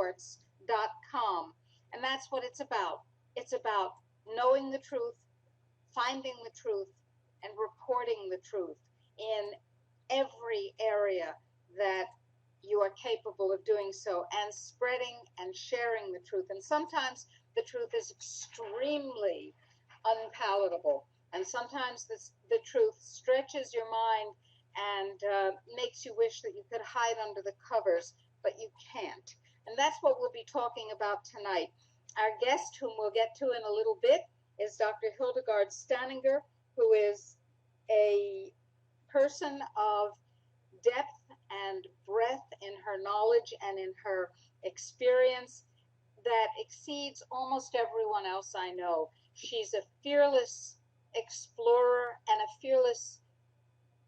truthresorts.com. And that's what it's about. It's about knowing the truth, finding the truth, and reporting the truth in every area that you are capable of doing so, and spreading and sharing the truth. And sometimes the truth is extremely unpalatable, and sometimes the truth stretches your mind and makes you wish that you could hide under the covers, but you can't. And that's what we'll be talking about tonight. Our guest, whom we'll get to in a little bit, is Dr. Hildy Staninger, who is a person of depth and breadth in her knowledge and in her experience that exceeds almost everyone else I know. She's a fearless explorer and a fearless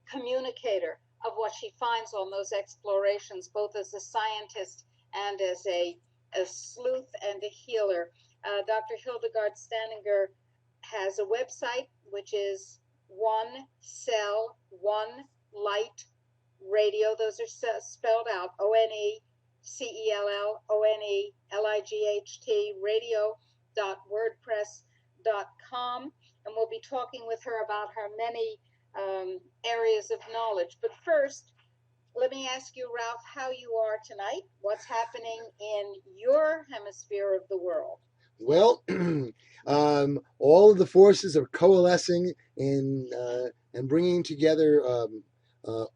communicator of what she finds on those explorations, both as a scientist and as a sleuth and a healer. Dr. Hildegard Staninger has a website, which is One Cell, One Light Radio. Those are spelled out, ONECELLONELIGHT radio.wordpress.com. And we'll be talking with her about her many areas of knowledge. But first, let me ask you, Ralph, how you are tonight. What's happening in your hemisphere of the world? Well, all of the forces are coalescing in and bringing together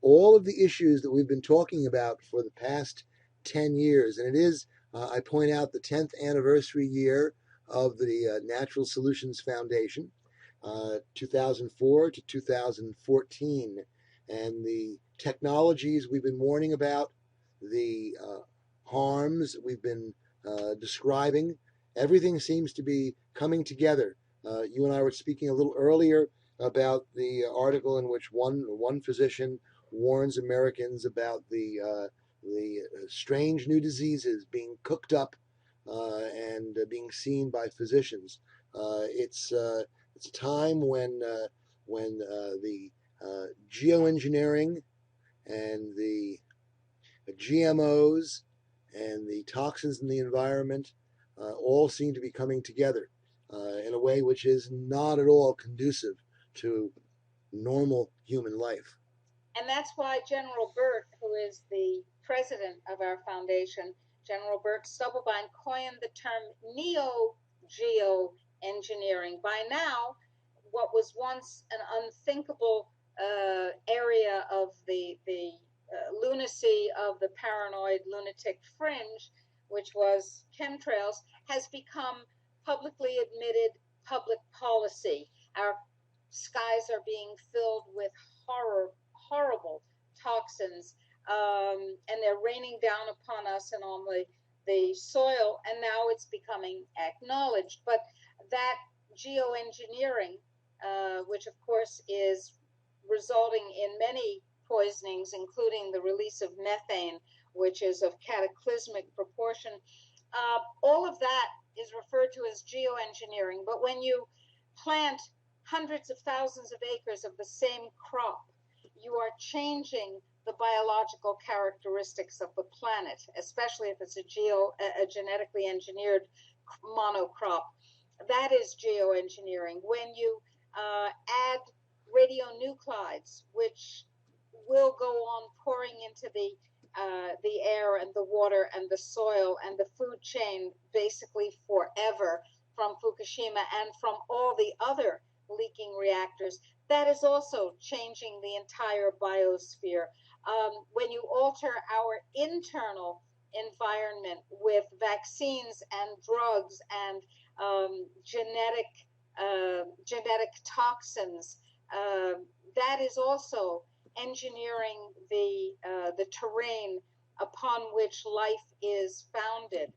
all of the issues that we've been talking about for the past 10 years. And it is, I point out, the 10th anniversary year of the Natural Solutions Foundation, 2004 to 2014. And the technologies we've been warning about, the harms we've been describing, everything seems to be coming together. You and I were speaking a little earlier about the article in which one physician warns Americans about the strange new diseases being cooked up and being seen by physicians. It's a time when the geoengineering and the GMOs and the toxins in the environment all seem to be coming together in a way which is not at all conducive to normal human life. And that's why General Burt, who is the president of our foundation, General Burt Stubblebine, coined the term neo-geoengineering. By now, what was once an unthinkable area of the lunacy of the paranoid lunatic fringe, which was chemtrails, has become publicly admitted public policy. Our skies are being filled with horrible toxins, and they're raining down upon us and on the soil, and now it's becoming acknowledged. But that geoengineering, which of course is resulting in many poisonings, including the release of methane, which is of cataclysmic proportion, all of that is referred to as geoengineering. But when you plant hundreds of thousands of acres of the same crop, you are changing the biological characteristics of the planet, especially if it's a genetically engineered monocrop. That is geoengineering. When you add radionuclides, which will go on pouring into the air and the water and the soil and the food chain basically forever, from Fukushima and from all the other leaking reactors, that is also changing the entire biosphere. When you alter our internal environment with vaccines and drugs and genetic toxins, that is also engineering the terrain upon which life is founded.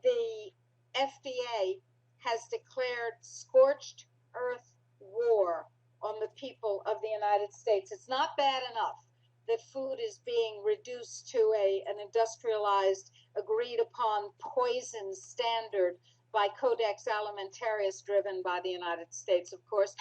The FDA has declared scorched earth war on the people of the United States. It's not bad enough that food is being reduced to an industrialized, agreed upon poison standard by Codex Alimentarius, driven by the United States, of course.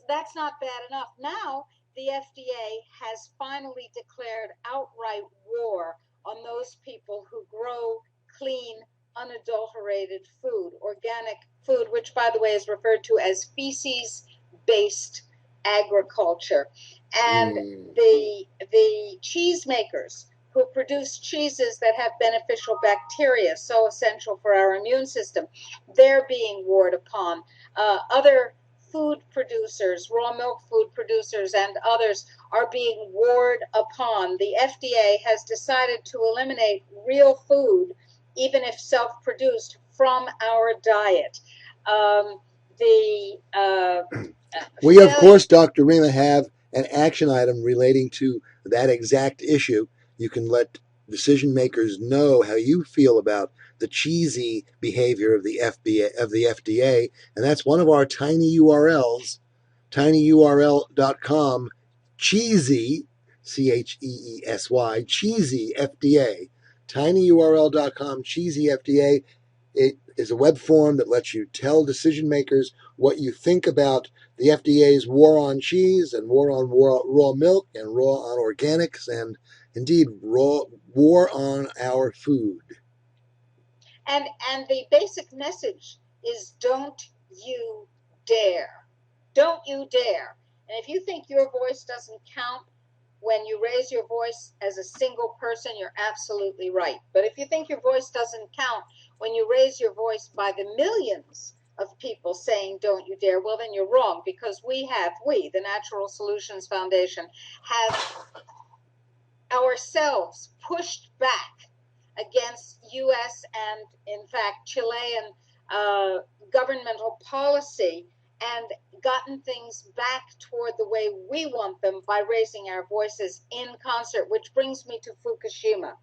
That's not bad enough. Now the FDA has finally declared outright war on those people who grow clean, unadulterated food, organic food, which, by the way, is referred to as feces-based agriculture. And the cheesemakers who produce cheeses that have beneficial bacteria, so essential for our immune system, they're being warred upon. Other food producers, raw milk food producers, and others are being warred upon. The FDA has decided to eliminate real food, even if self-produced, from our diet. We, of course, Dr. Rima, have an action item relating to that exact issue. You can let decision makers know how you feel about the cheesy behavior of the FDA, and that's one of our tiny URLs, tinyurl.com, cheesy, CHEESY, cheesy FDA, tinyurl.com, cheesy FDA. It is a web form that lets you tell decision makers what you think about the FDA's war on cheese and war on raw milk and war on organics and indeed war on our food. And the basic message is don't you dare. Don't you dare. And if you think your voice doesn't count when you raise your voice as a single person, you're absolutely right. But if you think your voice doesn't count when you raise your voice by the millions of people saying don't you dare, well, then you're wrong, because we, the Natural Solutions Foundation, have ourselves pushed back against U.S. and, in fact, Chilean governmental policy and gotten things back toward the way we want them by raising our voices in concert, which brings me to Fukushima.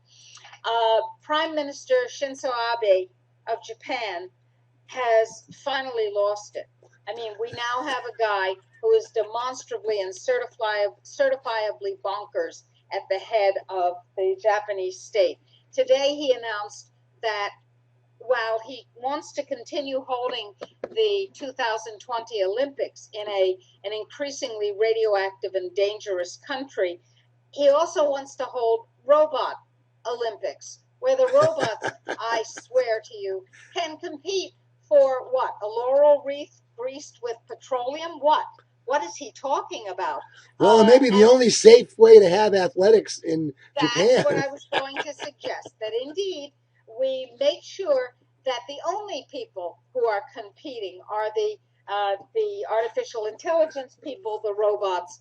Prime Minister Shinzo Abe of Japan has finally lost it. I mean, we now have a guy who is demonstrably and certifiably bonkers at the head of the Japanese state. Today he announced that while he wants to continue holding the 2020 Olympics in an increasingly radioactive and dangerous country, he also wants to hold robot Olympics, where the robots, I swear to you, can compete for what? A laurel wreath greased with petroleum? What is he talking about? Well, maybe the only safe way to have athletics in Japan. That's what I was going to suggest, that indeed we make sure that the only people who are competing are the artificial intelligence people, the robots,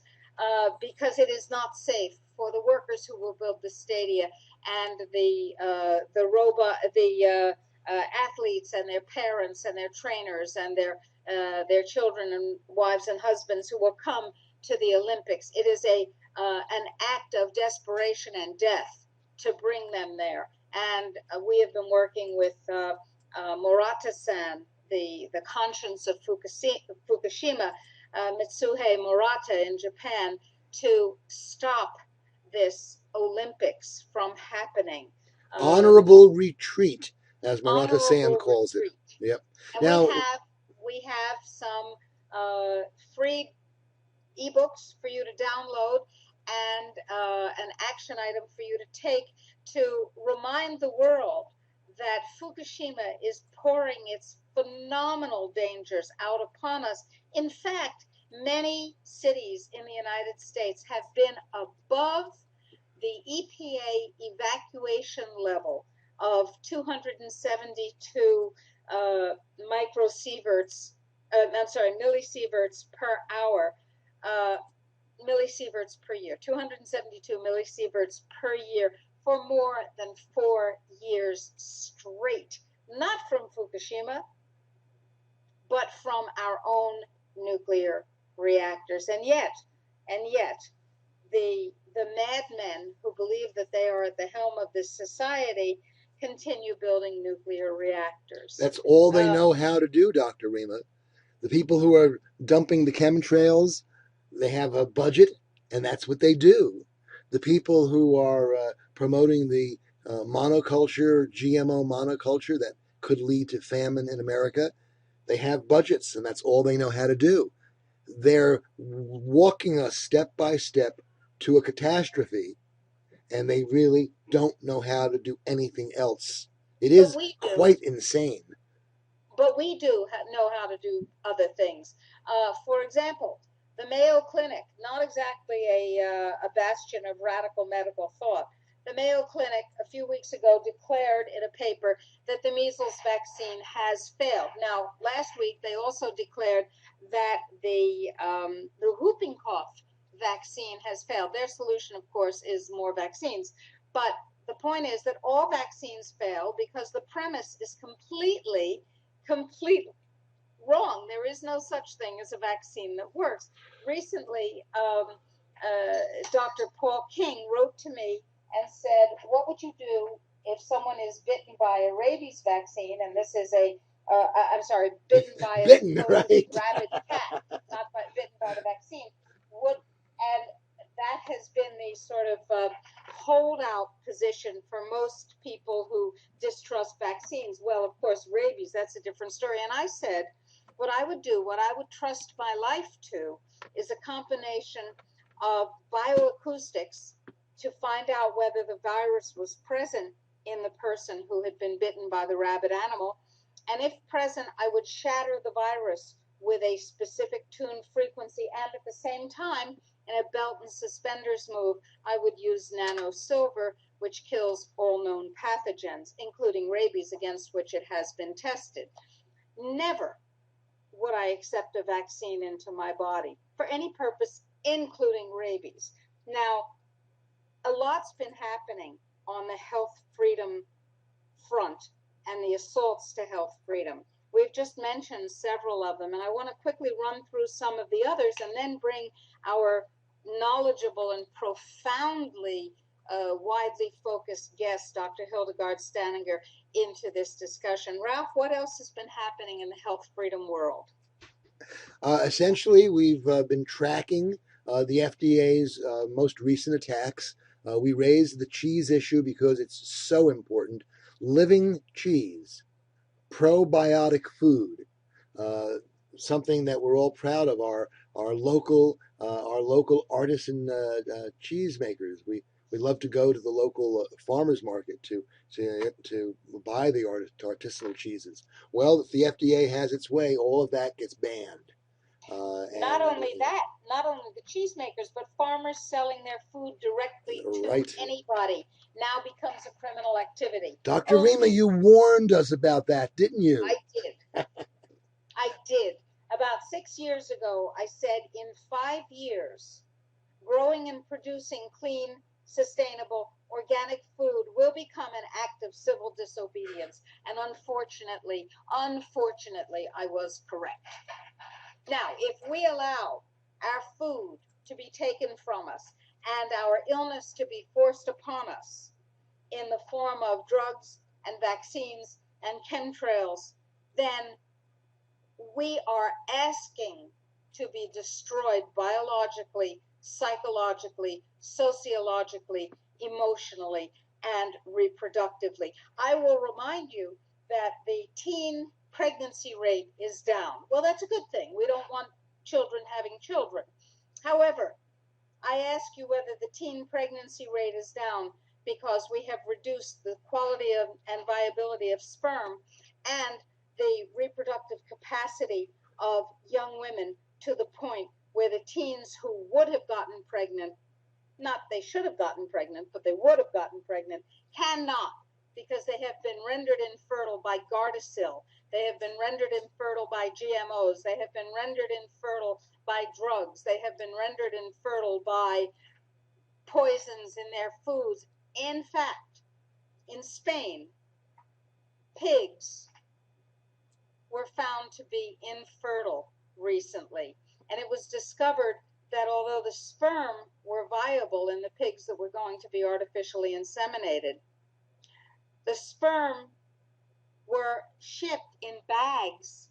because it is not safe for the workers who will build the stadia and the athletes and their parents and their trainers and their children and wives and husbands who will come to the Olympics. It is an act of desperation and death to bring them there. And we have been working with Murata-san, the conscience of Fukushima, Mitsuhei Murata in Japan, to stop this Olympics from happening. Honorable retreat, as Murata-san calls it. Yep. And now we have some free ebooks for you to download and an action item for you to take to remind the world that Fukushima is pouring its phenomenal dangers out upon us. In fact, many cities in the United States have been above the EPA evacuation level of 272 millisieverts per hour, millisieverts per year, 272 millisieverts per year for more than 4 years straight. Not from Fukushima, but from our own nuclear reactors. And yet, the madmen who believe that they are at the helm of this society continue building nuclear reactors. That's all they know how to do, Dr. Rima. The people who are dumping the chemtrails, they have a budget, and that's what they do. The people who are promoting the monoculture, GMO monoculture that could lead to famine in America, they have budgets, and that's all they know how to do. They're walking us step by step to a catastrophe, and they really don't know how to do anything else. It But is we do. quite insane. But we do know how to do other things. For example, the Mayo Clinic, not exactly a bastion of radical medical thought. The Mayo Clinic a few weeks ago declared in a paper that the measles vaccine has failed. Now, last week they also declared that the whooping cough vaccine has failed. Their solution, of course, is more vaccines. But the point is that all vaccines fail because the premise is completely wrong. There is no such thing as a vaccine that works. Recently, Dr. Paul King wrote to me and said, what would you do if someone is bitten by a rabies vaccine? And this is I'm sorry, bitten by a Bitten, supposed right? rabid cat, not bitten by the vaccine. And that has been the sort of holdout position for most people who distrust vaccines. Well, of course, rabies, that's a different story. And I said, what I would do, what I would trust my life to, is a combination of bioacoustics to find out whether the virus was present in the person who had been bitten by the rabid animal. And if present, I would shatter the virus with a specific tune frequency. And at the same time, in a belt and suspenders move, I would use nano silver, which kills all known pathogens, including rabies, against which it has been tested. Never would I accept a vaccine into my body for any purpose, including rabies. Now, a lot's been happening on the health freedom front and the assaults to health freedom. We've just mentioned several of them, and I want to quickly run through some of the others and then bring our knowledgeable and profoundly widely focused guest, Dr. Hildy Staninger, into this discussion. Ralph, what else has been happening in the health freedom world? Essentially, we've been tracking the FDA's most recent attacks. We raised the cheese issue because it's so important. Living cheese, probiotic food, uh, something that we're all proud of. Our local artisan cheesemakers. We love to go to the local farmers market to buy the artisanal cheeses. Well, if the FDA has its way, all of that gets banned. Not And only that, not only the cheesemakers, but farmers selling their food directly to right, anybody now becomes a criminal activity. Dr. Oh, Rima, you warned us about that, didn't you? I did. I did. About 6 years ago, I said in 5 years, growing and producing clean, sustainable, organic food will become an act of civil disobedience. And unfortunately, I was correct. Now, if we allow our food to be taken from us and our illness to be forced upon us in the form of drugs and vaccines and chemtrails, then we are asking to be destroyed biologically, psychologically, sociologically, emotionally, and reproductively. I will remind you that the teen pregnancy rate is down. Well, that's a good thing. We don't want children having children. However, I ask you whether the teen pregnancy rate is down because we have reduced the quality of, and viability of sperm and the reproductive capacity of young women to the point where the teens who would have gotten pregnant, not they should have gotten pregnant, but they would have gotten pregnant, cannot because they have been rendered infertile by Gardasil. They have been rendered infertile by GMOs. They have been rendered infertile by drugs. They have been rendered infertile by poisons in their foods. In fact, in Spain, pigs were found to be infertile recently. And it was discovered that although the sperm were viable in the pigs that were going to be artificially inseminated, the sperm were shipped in bags,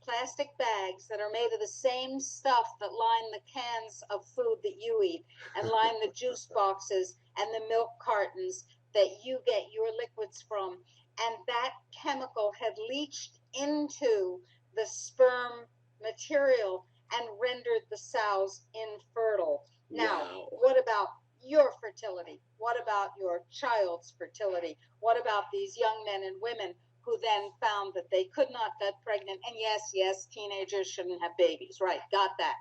plastic bags that are made of the same stuff that line the cans of food that you eat and line the juice boxes and the milk cartons that you get your liquids from. And that chemical had leached into the sperm material and rendered the sows infertile. Now, Wow. what about your fertility? What about your child's fertility? What about these young men and women who then found that they could not get pregnant? And yes, teenagers shouldn't have babies, right? Got that.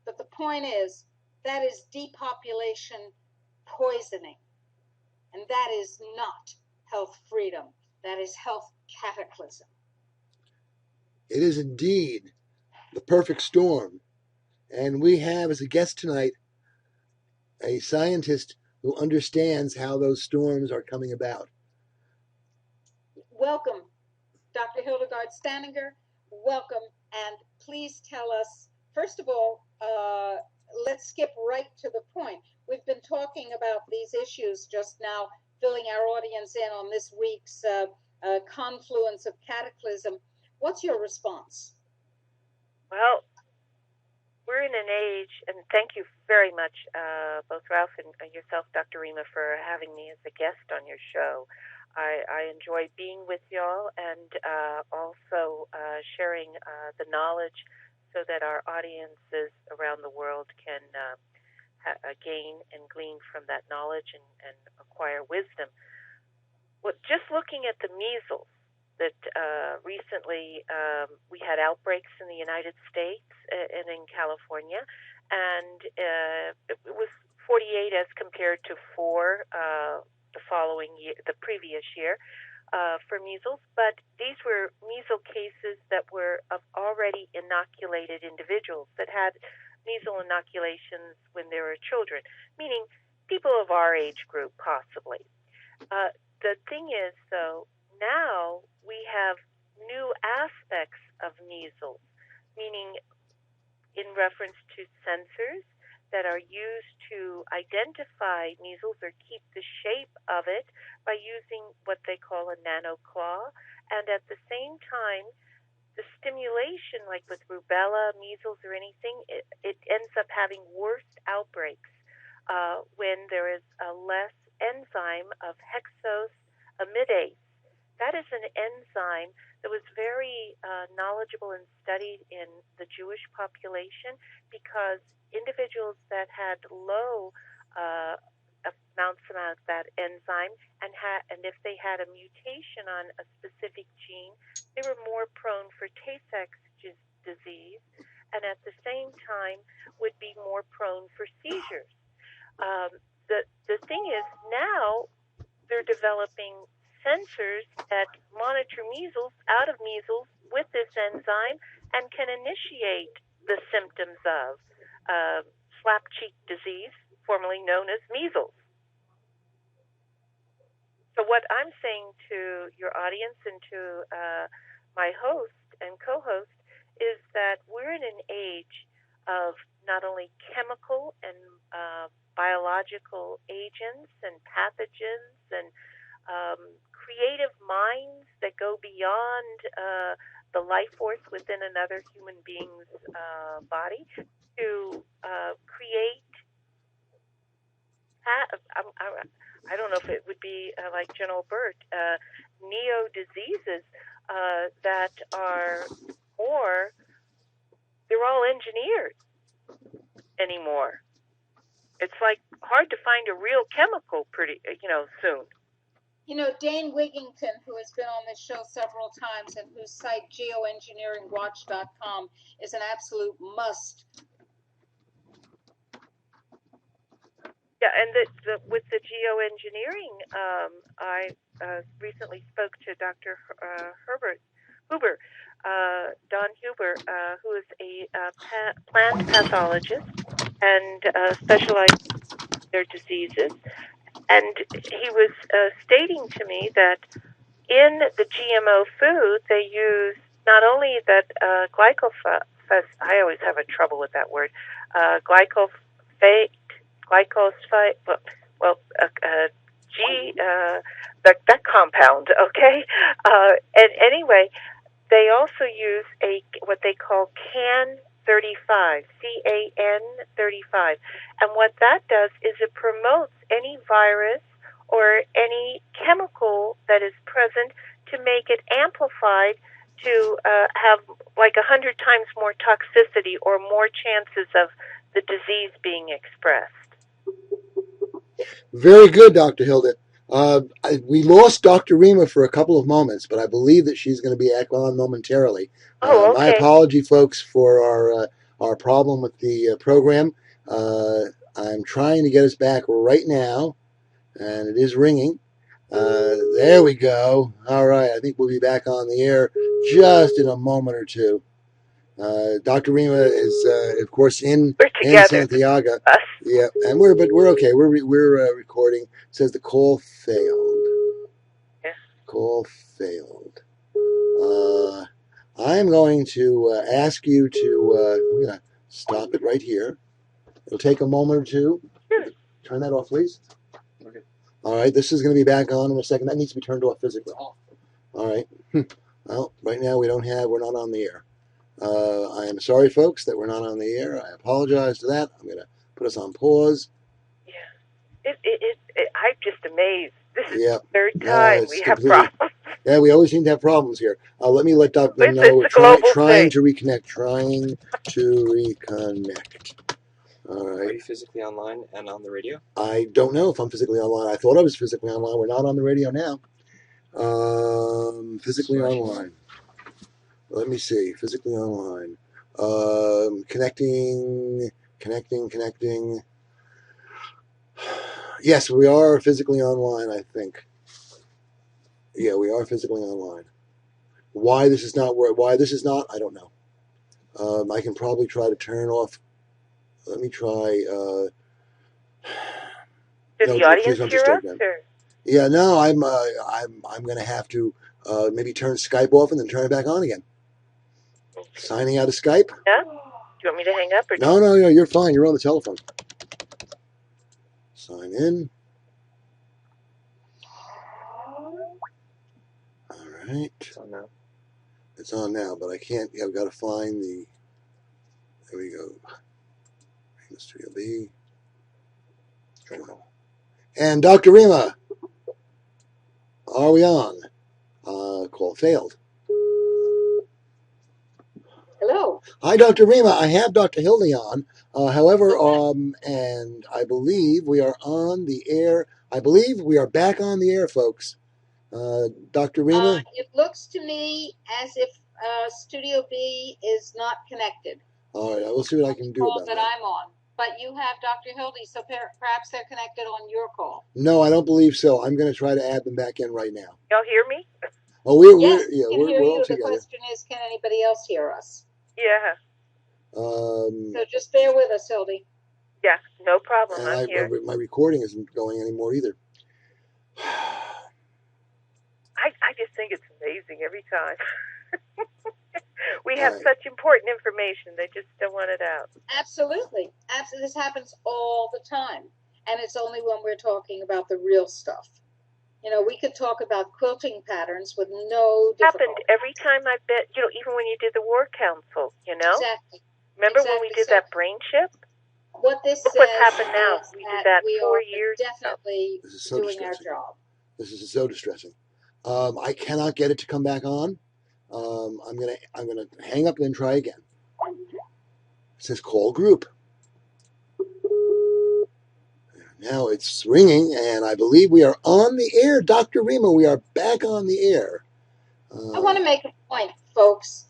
But the point is, that is depopulation poisoning. And that is not health freedom. That is health cataclysm. It is indeed the perfect storm. And we have as a guest tonight a scientist who understands how those storms are coming about. Welcome, Dr. Hildy Staninger. Welcome, and please tell us, first of all, let's skip right to the point. We've been talking about these issues just now, filling our audience in on this week's confluence of cataclysm. What's your response? Well, we're in an age, and thank you very much, both Ralph and yourself, Dr. Rima, for having me as a guest on your show. I enjoy being with y'all and also sharing the knowledge so that our audiences around the world can gain and glean from that knowledge and acquire wisdom. Well, just looking at the measles, that recently we had outbreaks in the United States and in California, and it was 48 as compared to 4 the following year, the previous year, for measles. But these were measles cases that were of already inoculated individuals that had measles inoculations when they were children, meaning people of our age group, possibly. The thing is, though, now we have new aspects of measles, meaning in reference to sensors that are used to identify measles or keep the shape of it by using what they call a nano-claw. And at the same time, the stimulation, like with rubella, measles, or anything, it ends up having worse outbreaks when there is a less enzyme of hexosamidase. That is an enzyme that was very knowledgeable and studied in the Jewish population because individuals that had low amounts of that enzyme and if they had a mutation on a specific gene, they were more prone for Tay-Sachs disease and at the same time would be more prone for seizures. The thing is now they're developing sensors that monitor measles out of measles with this enzyme and can initiate the symptoms of slap cheek disease, formerly known as measles. So what I'm saying to your audience and to my host and co-host is that we're in an age of not only chemical and biological agents and pathogens and creative minds that go beyond the life force within another human being's body to create, I don't know if it would be like General Burt, neo-diseases that are more, they're all engineered anymore. It's like hard to find a real chemical soon. You know, Dane Wigington, who has been on this show several times and whose site geoengineeringwatch.com is an absolute must. Yeah, and with the geoengineering, I recently spoke to Dr. Huber, Don Huber, who is a plant pathologist and specialized in their diseases. And he was stating to me that in the GMO food, they use not only that glyphosate, I always have a trouble with that word, glyphosate, that compound, okay? And anyway, they also use what they call CAN35, CAN35. And what that does is it promotes any virus or any chemical that is present to make it amplified to have like 100 times more toxicity or more chances of the disease being expressed. Very good, Dr. Hilda. We lost Dr. Rima for a couple of moments, but I believe that she's going to be back on momentarily. Oh, My okay. apology, folks, for our problem with the program. I'm trying to get us back right now, and it is ringing. There we go. All right, I think we'll be back on the air just in a moment or two. Dr. Rima is, of course, in Santiago. Us. Yeah, and we're okay. We're recording. It says the call failed. Yeah. Call failed. I'm going to ask you to. I'm going to stop it right here. It'll take a moment or two. Turn that off, please. Okay. All right. This is going to be back on in a second. That needs to be turned off physically. All right. Well, right now we're not on the air. I am sorry, folks, that we're not on the air. I apologize to that. I'm going to put us on pause. Yeah. I'm just amazed. This is Yeah. the third time we have problems. Yeah, we always seem to have problems here. Let me let Dr. know. It's a global trying thing. to reconnect. Trying to reconnect. All right. Are you physically online and on the radio? I don't know if I'm physically online. I thought I was physically online. We're not on the radio now. Physically online. Let me see. Physically online. Connecting. Yes, we are physically online, I think. Yeah, we are physically online. Why this is not, I don't know. I can probably try to turn off. Let me try. Does the audience hear us? Yeah, no, I'm going to have to maybe turn Skype off and then turn it back on again. Signing out of Skype? Yeah. Do you want me to hang up? Or No, you're fine. You're on the telephone. Sign in. All right. It's on now. It's on now, but I can't. I've got to find the. There we go. Studio B. And Dr. Rima, are we on? Call failed. Hello. Hi, Dr. Rima. I have Dr. Hildy on. However, and I believe we are on the air. I believe we are back on the air, folks. Dr. Rima? It looks to me as if Studio B is not connected. All right, I will see what I can do about that. I'm on. But you have Dr. Hildy, so perhaps they're connected on your call. No, I don't believe so. I'm going to try to add them back in right now. Y'all hear me? Oh, we're all together. The question is, can anybody else hear us? Yeah. So just bear with us, Hildy. Yeah, no problem. I'm here. My recording isn't going anymore either. I just think it's amazing every time. We have such important information. They just don't want it out. Absolutely. This happens all the time. And it's only when we're talking about the real stuff. You know, we could talk about quilting patterns with no difficulty. Happened every time I bet, even when you did the War Council, Exactly. Remember when we did that brain chip? What this Look what's happened now. We did that 4 years ago. Definitely doing our job. This is so distressing. I cannot get it to come back on. I'm gonna hang up and then try again. It says call group. Now it's ringing, and I believe we are on the air. Dr. Rima, we are back on the air. I want to make a point, folks.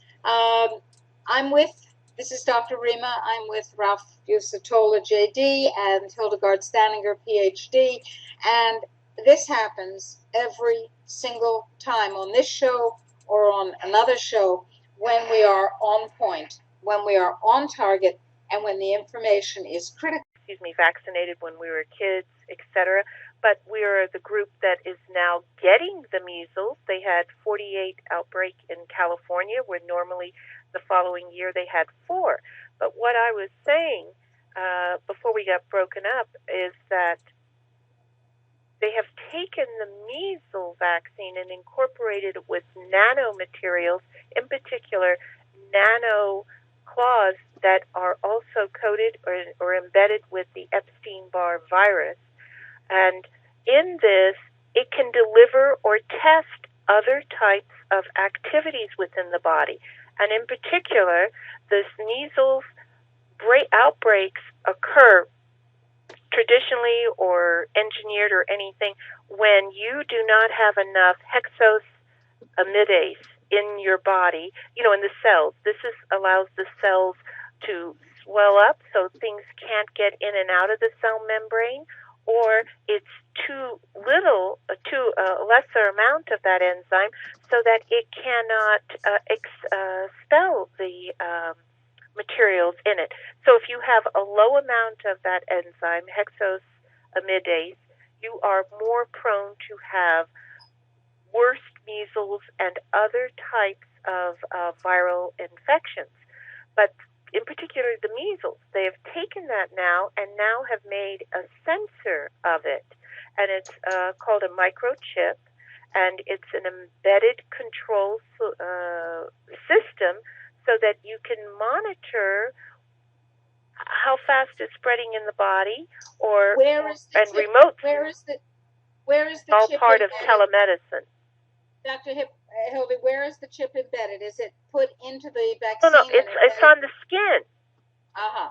This is Dr. Rima. I'm with Ralph Fucetola JD and Hildy Staninger, PhD. And this happens every single time on this show or on another show when we are on point, when we are on target, and when the information is critical. Vaccinated when we were kids, etc. But we are the group that is now getting the measles. They had 48 outbreak in California, where normally the following year they had 4. But what I was saying before we got broken up is that they have taken the measles vaccine and incorporated it with nanomaterials, in particular nano claws that are also coated or embedded with the Epstein-Barr virus. And in this, it can deliver or test other types of activities within the body. And in particular, the measles outbreaks occur traditionally or engineered or anything, when you do not have enough hexosamidase in your body, in the cells, allows the cells to swell up so things can't get in and out of the cell membrane, or it's too little, a lesser amount of that enzyme, so that it cannot expel the materials in it. So if you have a low amount of that enzyme, hexosamidase, you are more prone to have worse measles and other types of viral infections. But in particular, the measles, they have taken that now and now have made a sensor of it. And it's called a microchip, and it's an embedded control system so that you can monitor how fast it's spreading in the body, or remote. Where is the all chip part embedded? Of telemedicine. Dr. Hildy, where is the chip embedded? Is it put into the vaccine? No, it's on the skin.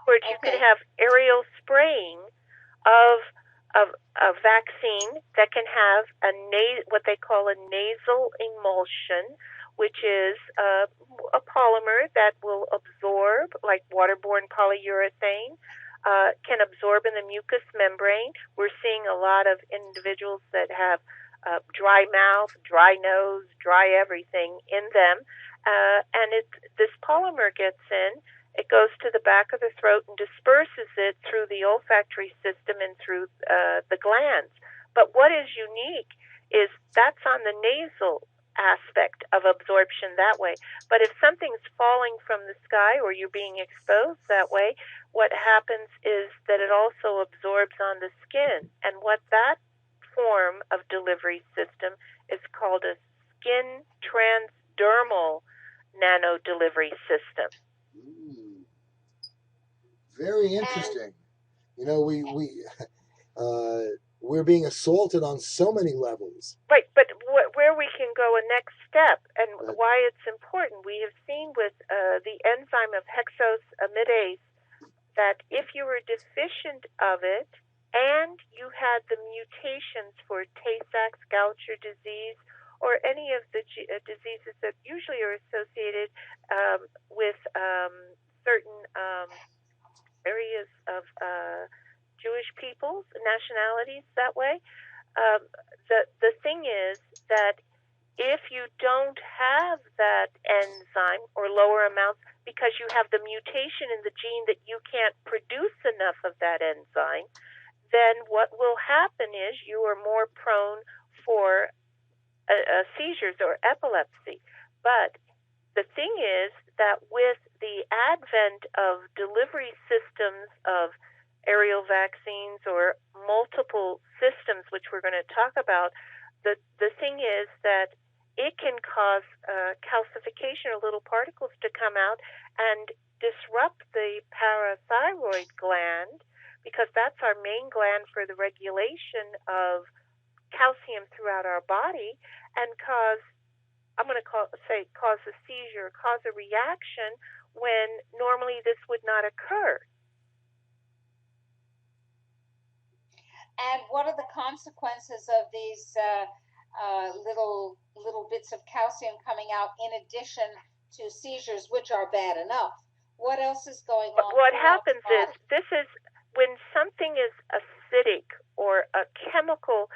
Where you can have aerial spraying of a vaccine that can have what they call a nasal emulsion, which is a polymer that will absorb, like waterborne polyurethane, can absorb in the mucous membrane. We're seeing a lot of individuals that have dry mouth, dry nose, dry everything in them, and this polymer gets in. It goes to the back of the throat and disperses it through the olfactory system and through the glands. But what is unique is that's on the nasal aspect of absorption that way. But if something's falling from the sky or you're being exposed that way, what happens is that it also absorbs on the skin. And what that form of delivery system is called a skin transdermal nano delivery system. Very interesting. We're being assaulted on so many levels. Right, but where we can go a next step, and why it's important, we have seen with the enzyme of hexosamidase that if you were deficient of it and you had the mutations for Tay-Sachs, Gaucher disease, or any of the diseases that usually are associated with certain areas of Jewish peoples, nationalities that way. The thing is that if you don't have that enzyme or lower amounts because you have the mutation in the gene that you can't produce enough of that enzyme, then what will happen is you are more prone for seizures or epilepsy. But the thing is that with the advent of delivery systems of aerial vaccines or multiple systems, which we're going to talk about, the thing is that it can cause calcification or little particles to come out and disrupt the parathyroid gland, because that's our main gland for the regulation of calcium throughout our body, and cause a seizure, cause a reaction when normally this would not occur. And what are the consequences of these little bits of calcium coming out in addition to seizures, which are bad enough? What else is going on? What happens is, this is when something is acidic or a chemical,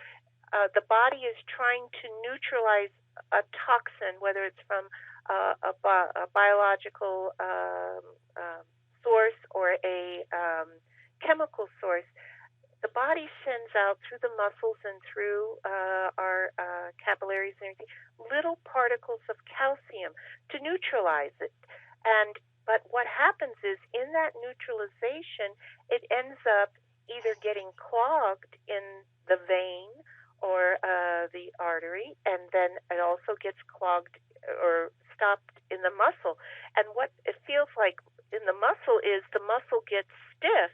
the body is trying to neutralize a toxin, whether it's from a biological source or a chemical source. The body sends out through the muscles and through our capillaries and everything little particles of calcium to neutralize it. But what happens is, in that neutralization, it ends up either getting clogged in the vein or the artery, and then it also gets clogged or stopped in the muscle. And what it feels like in the muscle is the muscle gets stiff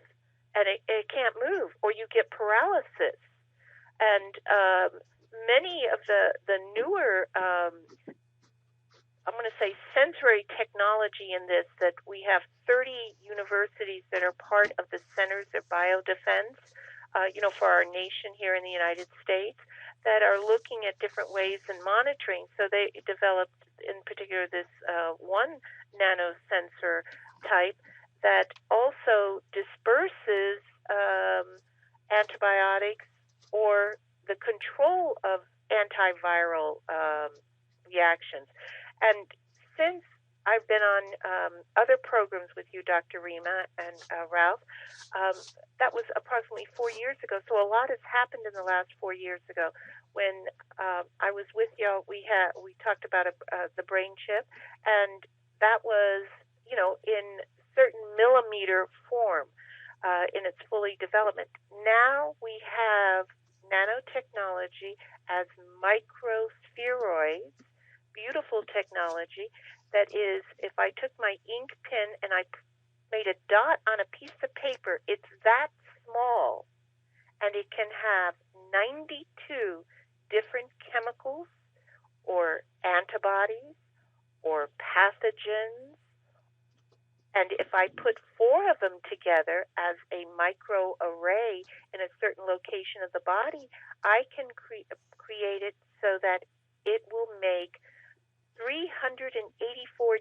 and it can't move, or you get paralysis. And many of the newer I'm going to say sensory technology in this, that we have 30 universities that are part of the Centers of Biodefense for our nation here in the United States that are looking at different ways and monitoring. So they developed, in particular, this one nanosensor type that also disperses antibiotics or the control of antiviral reactions. And since I've been on other programs with you, Dr. Rima and Ralph, that was approximately 4 years ago. So a lot has happened in the last 4 years ago. When I was with y'all, we talked about the brain chip, and that was, in certain millimeter form in its fully development. Now we have nanotechnology as microspheroids, beautiful technology that is, if I took my ink pen and I made a dot on a piece of paper, it's that small, and it can have 92 different chemicals or antibodies or pathogens. And if I put 4 of them together as a microarray in a certain location of the body, I can create it so that it will make 384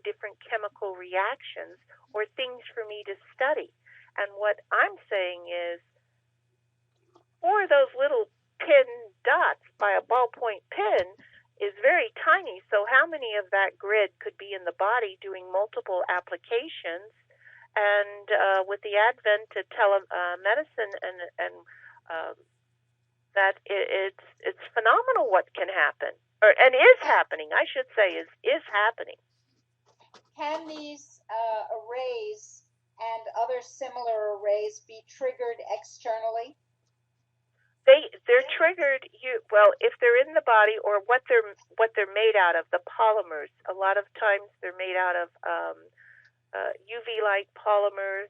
different chemical reactions or things for me to study. And what I'm saying is, 4 of those little pin dots by a ballpoint pen is very tiny. So how many of that grid could be in the body doing multiple applications? And with the advent of telemedicine and that it's phenomenal what can happen, and is happening. I should say is happening. Can these arrays and other similar arrays be triggered externally? They're triggered. If they're in the body or what they're made out of, the polymers. A lot of times they're made out of UV light polymers,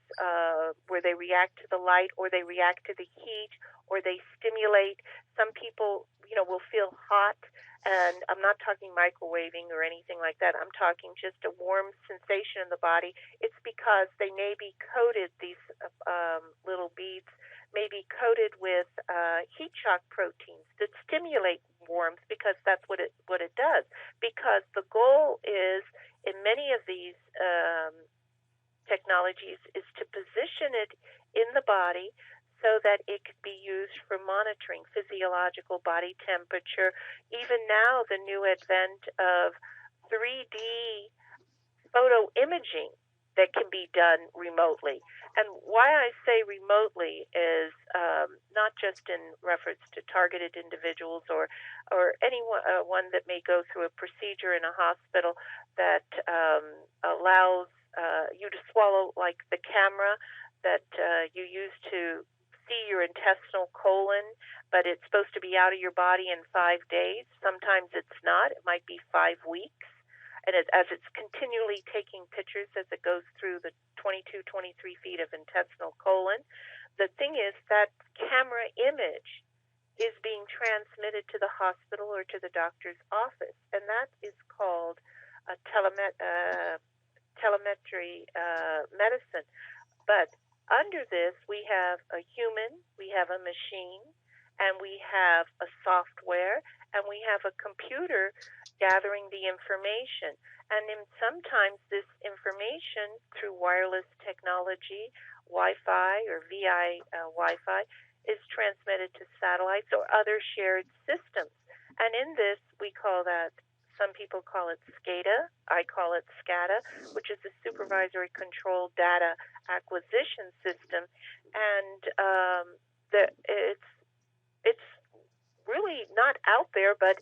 where they react to the light or they react to the heat or they stimulate. Some people, will feel hot, and I'm not talking microwaving or anything like that. I'm talking just a warm sensation in the body. It's because they may be coated, these little beads may be coated with heat shock proteins that stimulate warmth, because that's what it does. Because the goal is, in many of these technologies, is to position it in the body so that it could be used for monitoring physiological body temperature. Even now, the new advent of 3D photo imaging that can be done remotely. And why I say remotely is not just in reference to targeted individuals or anyone one that may go through a procedure in a hospital that allows you to swallow, like the camera that you use to see your intestinal colon, but it's supposed to be out of your body in 5 days. Sometimes it's not. It might be 5 weeks. And as it's continually taking pictures as it goes through the 22, 23 feet of intestinal colon, the thing is that camera image is being transmitted to the hospital or to the doctor's office, and that is called a telemetry medicine. But under this, we have a human, we have a machine, and we have a software, and we have a computer gathering the information. And then sometimes this information, through wireless technology, Wi-Fi or VI Wi-Fi, is transmitted to satellites or other shared systems. And in this, we call that, some people call it SCADA, I call it SCADA, which is the Supervisory Control Data Acquisition System. And it's really not out there, but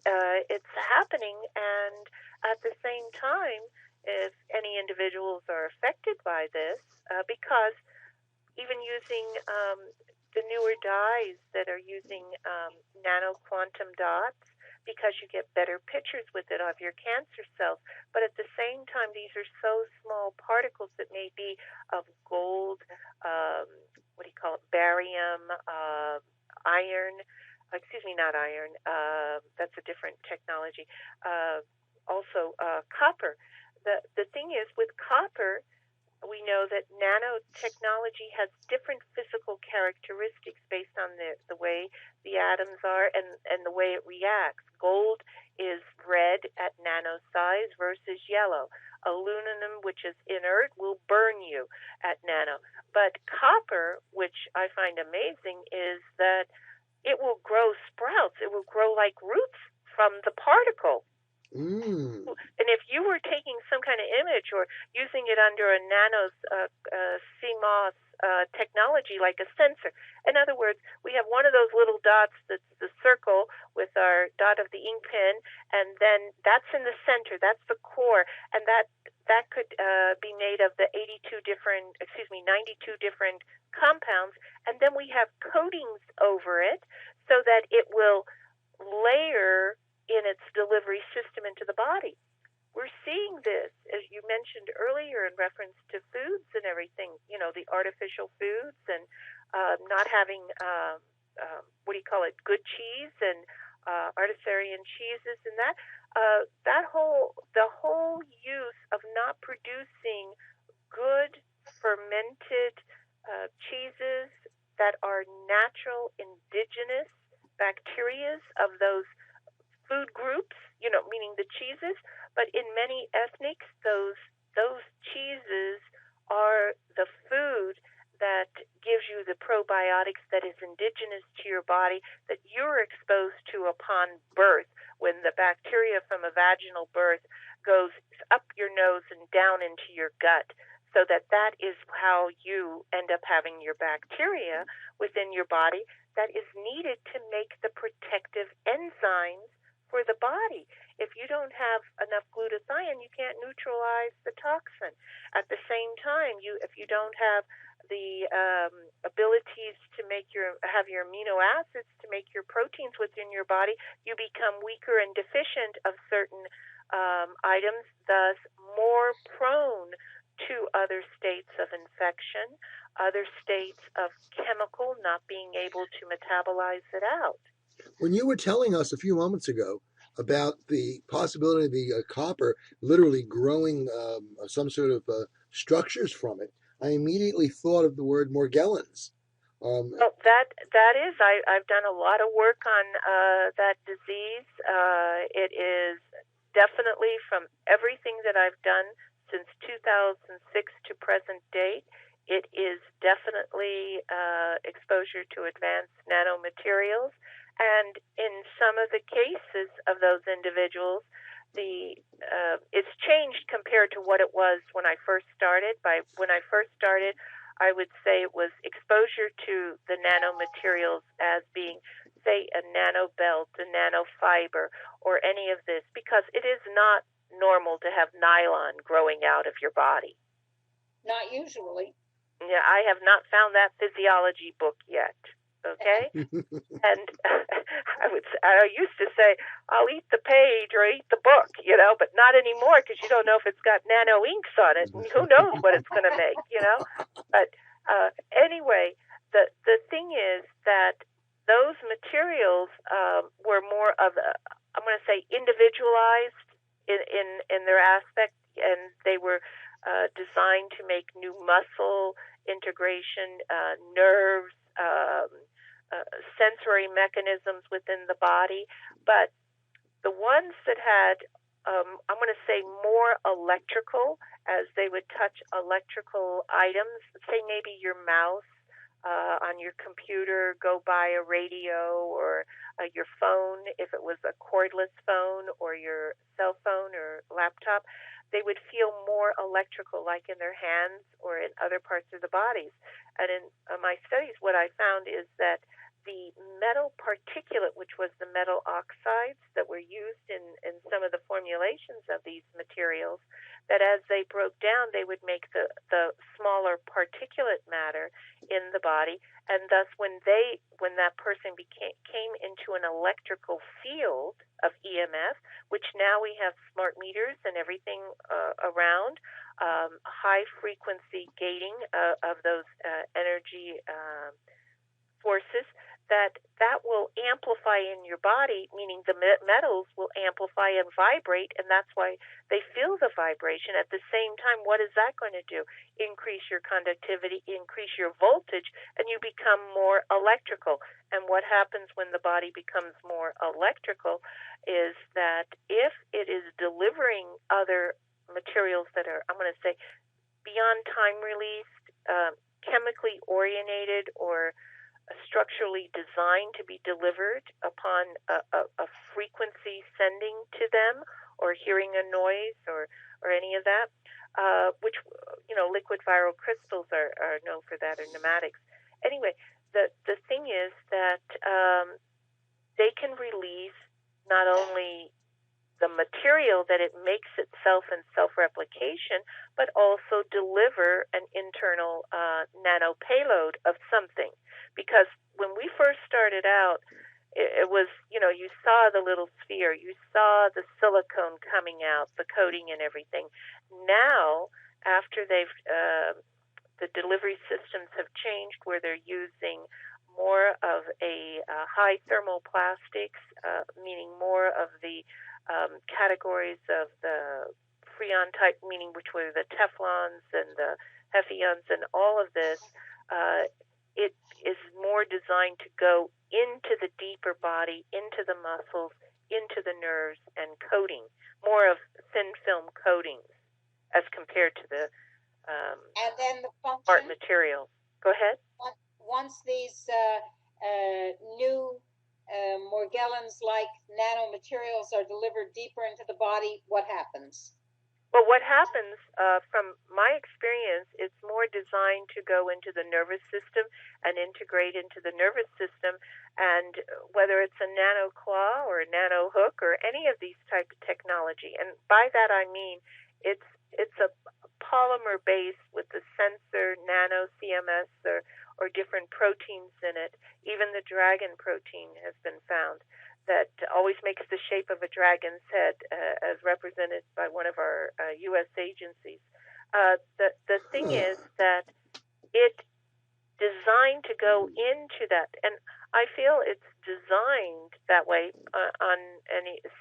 it's happening. And at the same time, if any individuals are affected by this, because even using the newer dyes that are using nano quantum dots, because you get better pictures with it of your cancer cells. But at the same time, these are so small particles that may be of gold, barium, iron, not iron, that's a different technology, also copper. The thing is, with copper, we know that nanotechnology has different physical characteristics based on the way the atoms are and the way it reacts. Gold is red at nano size versus yellow. Aluminum, which is inert, will burn you at nano. But copper, which I find amazing, is that it will grow sprouts. It will grow like roots from the particle. And if you were taking some kind of image or using it under a nano CMOS technology, like a sensor, in other words, we have one of those little dots that's the circle with our dot of the ink pen, and then that's in the center, that's the core, and that could be made of the 92 different compounds, and then we have coatings over it so that it will layer in its delivery system into the body. We're seeing this, as you mentioned earlier, in reference to foods and everything, the artificial foods and not having, good cheese and artisan cheeses and that. The whole use of not producing good fermented cheeses that are natural, indigenous bacterias of those food groups, meaning the cheeses, but in many ethnics, those cheeses are the food that gives you the probiotics that is indigenous to your body that you're exposed to upon birth, when the bacteria from a vaginal birth goes up your nose and down into your gut, so that is how you end up having your bacteria within your body that is needed to make the protective enzymes for the body. If you don't have enough glutathione, you can't neutralize the toxin. At the same time, if you don't have the abilities to have your amino acids to make your proteins within your body, you become weaker and deficient of certain items, thus more prone to other states of infection, other states of chemical not being able to metabolize it out. When you were telling us a few moments ago about the possibility of the copper literally growing some sort of structures from it, I immediately thought of the word Morgellons. Well, that is. I've done a lot of work on that disease. It is definitely, from everything that I've done since 2006 to present date, it is definitely exposure to advanced nanomaterials. And in some of the cases of those individuals, it's changed compared to what it was when I first started. When I first started, I would say it was exposure to the nanomaterials as being, say, a nanobelt, a nanofiber, or any of this, because it is not normal to have nylon growing out of your body. Not usually. Yeah, I have not found that physiology book yet. Okay, and I used to say, I'll eat the page or eat the book, but not anymore, because you don't know if it's got nano inks on it, and who knows what it's going to make, But anyway, the thing is that those materials were more of I'm going to say individualized in their aspect, and they were designed to make new muscle integration, nerves, sensory mechanisms within the body. But the ones that had, I'm going to say, more electrical, as they would touch electrical items, say maybe your mouse on your computer, go by a radio, or your phone, if it was a cordless phone, or your cell phone or laptop, they would feel more electrical, like in their hands or in other parts of the bodies. And in my studies, what I found is that the metal particulate, which was the metal oxides that were used in some of the formulations of these materials, that as they broke down, they would make the smaller particulate matter in the body, and thus when that person came into an electrical field of EMF, which now we have smart meters and everything around, high frequency gating of those energy forces, that will amplify in your body, meaning the metals will amplify and vibrate, and that's why they feel the vibration. At the same time, what is that going to do? Increase your conductivity, increase your voltage, and you become more electrical. And what happens when the body becomes more electrical is that if it is delivering other materials that are, I'm going to say, beyond time released, chemically oriented, or structurally designed to be delivered upon a frequency sending to them, or hearing a noise, or any of that, which, liquid viral crystals are known for that, or pneumatics. Anyway, the thing is that they can release not only the material that it makes itself in self-replication, but also deliver an internal nano payload of something. Because when we first started out, it was, you saw the little sphere, you saw the silicone coming out, the coating and everything. Now, after the delivery systems have changed, where they're using more of a high thermal plastics, meaning more of the categories of the Freon type, meaning which were the Teflons and the Hephions and all of this, it is more designed to go into the deeper body, into the muscles, into the nerves, and coating, more of thin film coatings as compared to the and then the hard function, materials. Go ahead. once these new Morgellons-like nanomaterials are delivered deeper into the body, what happens? Well, what happens, from my experience, it's more designed to go into the nervous system and integrate into the nervous system. And whether it's a nano claw or a nano hook or any of these type of technology, and by that I mean it's a polymer base with the sensor nano CMS or different proteins in it. Even the dragon protein has been found that always makes the shape of a dragon's head, as represented by one of our U.S. agencies. The thing is that it's designed to go into that, and I feel it's designed that way on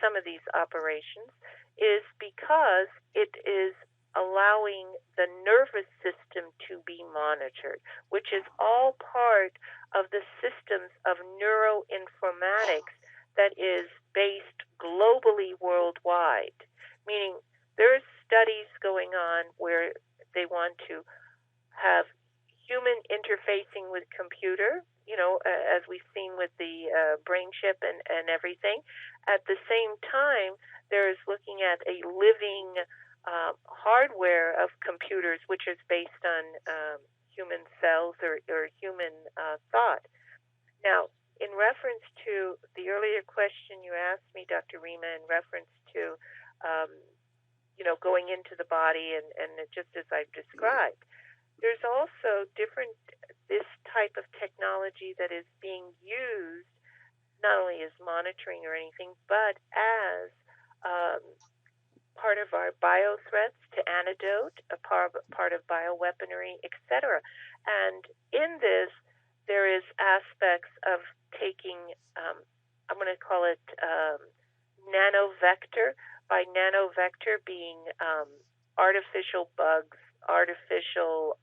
some of these operations, is because it is allowing the nervous system to be monitored, which is all part of the systems of neuroinformatics that is based globally worldwide, meaning there's studies going on where they want to have human interfacing with computer, as we've seen with the brain chip and everything. At the same time, there's looking at a living hardware of computers, which is based on human cells or human thought. Now, in reference to the earlier question you asked me, Dr. Rima, in reference to, going into the body and just as I've described, there's also this type of technology that is being used not only as monitoring or anything, but as part of our bio threats to antidote, a part of bioweaponry, etc. And in this, there is aspects of taking, I'm going to call it nanovector, by nanovector being artificial bugs, artificial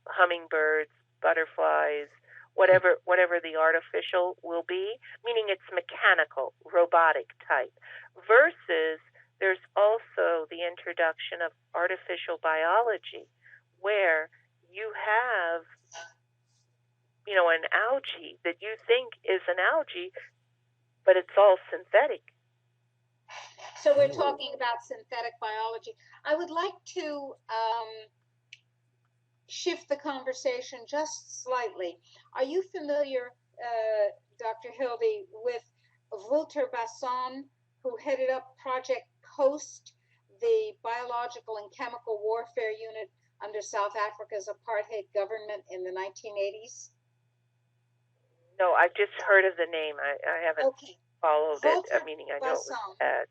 hummingbirds, butterflies, whatever the artificial will be, meaning it's mechanical, robotic type, versus there's also the introduction of artificial biology, where you have an algae that you think is an algae, but it's all synthetic. So we're talking about synthetic biology. I would like to shift the conversation just slightly. Are you familiar, Dr. Hildy, with Wouter Basson, who headed up Project Coast, the biological and chemical warfare unit under South Africa's apartheid government in the 1980s? No, I've just heard of the name. I haven't followed Wouter it, meaning I know it was bad.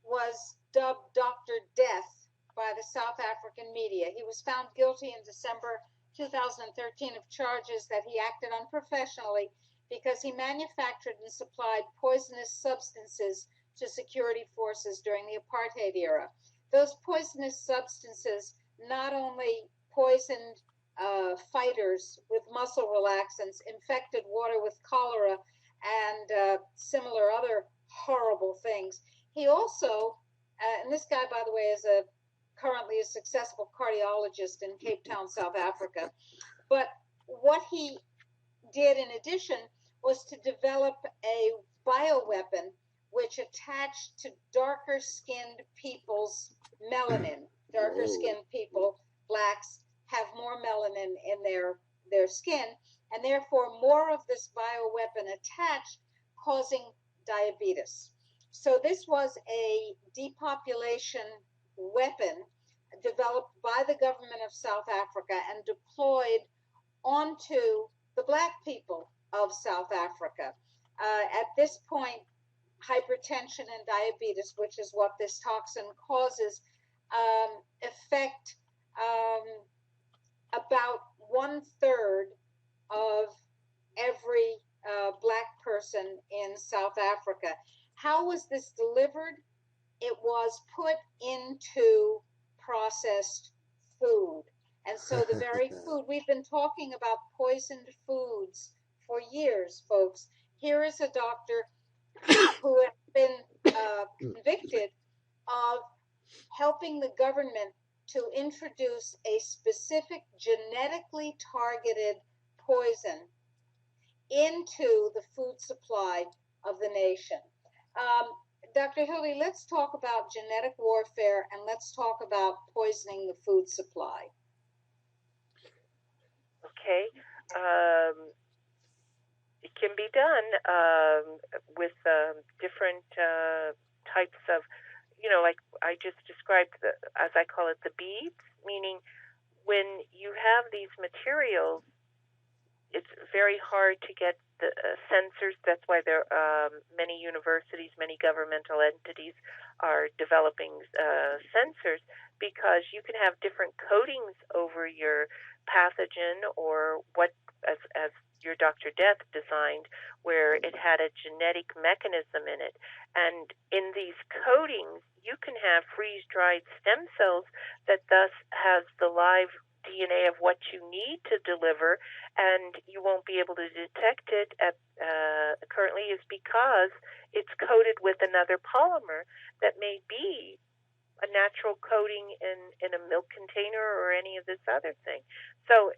Was dubbed Dr. Death by the South African media. He was found guilty in December 2013 of charges that he acted unprofessionally because he manufactured and supplied poisonous substances to security forces during the apartheid era. Those poisonous substances not only poisoned fighters with muscle relaxants, infected water with cholera, and similar other horrible things. He also, and this guy, by the way, is currently a successful cardiologist in Cape Town, South Africa. But what he did in addition was to develop a bioweapon which attached to darker skinned people's melanin. Darker skinned people, blacks, have more melanin in their skin, and therefore more of this bioweapon attached, causing diabetes. So this was a depopulation weapon developed by the government of South Africa and deployed onto the black people of South Africa. At this point, hypertension and diabetes, which is what this toxin causes, affect about 1/3 of every black person in South Africa. How was this delivered? It was put into processed food. And so the very food, we've been talking about poisoned foods for years, folks. Here is a doctor who has been convicted of helping the government to introduce a specific genetically targeted poison into the food supply of the nation. Dr. Hildy, let's talk about genetic warfare and let's talk about poisoning the food supply. Okay. It can be done with different types of, like I just described, as I call it, the beads, meaning when you have these materials, it's very hard to get the sensors. That's why there are many universities, many governmental entities are developing sensors, because you can have different coatings over your pathogen, or what, as your Dr. Death designed, where it had a genetic mechanism in it. And in these coatings, you can have freeze-dried stem cells that thus has the live DNA of what you need to deliver, and you won't be able to detect it currently, is because it's coated with another polymer that may be a natural coating in a milk container or any of this other thing. So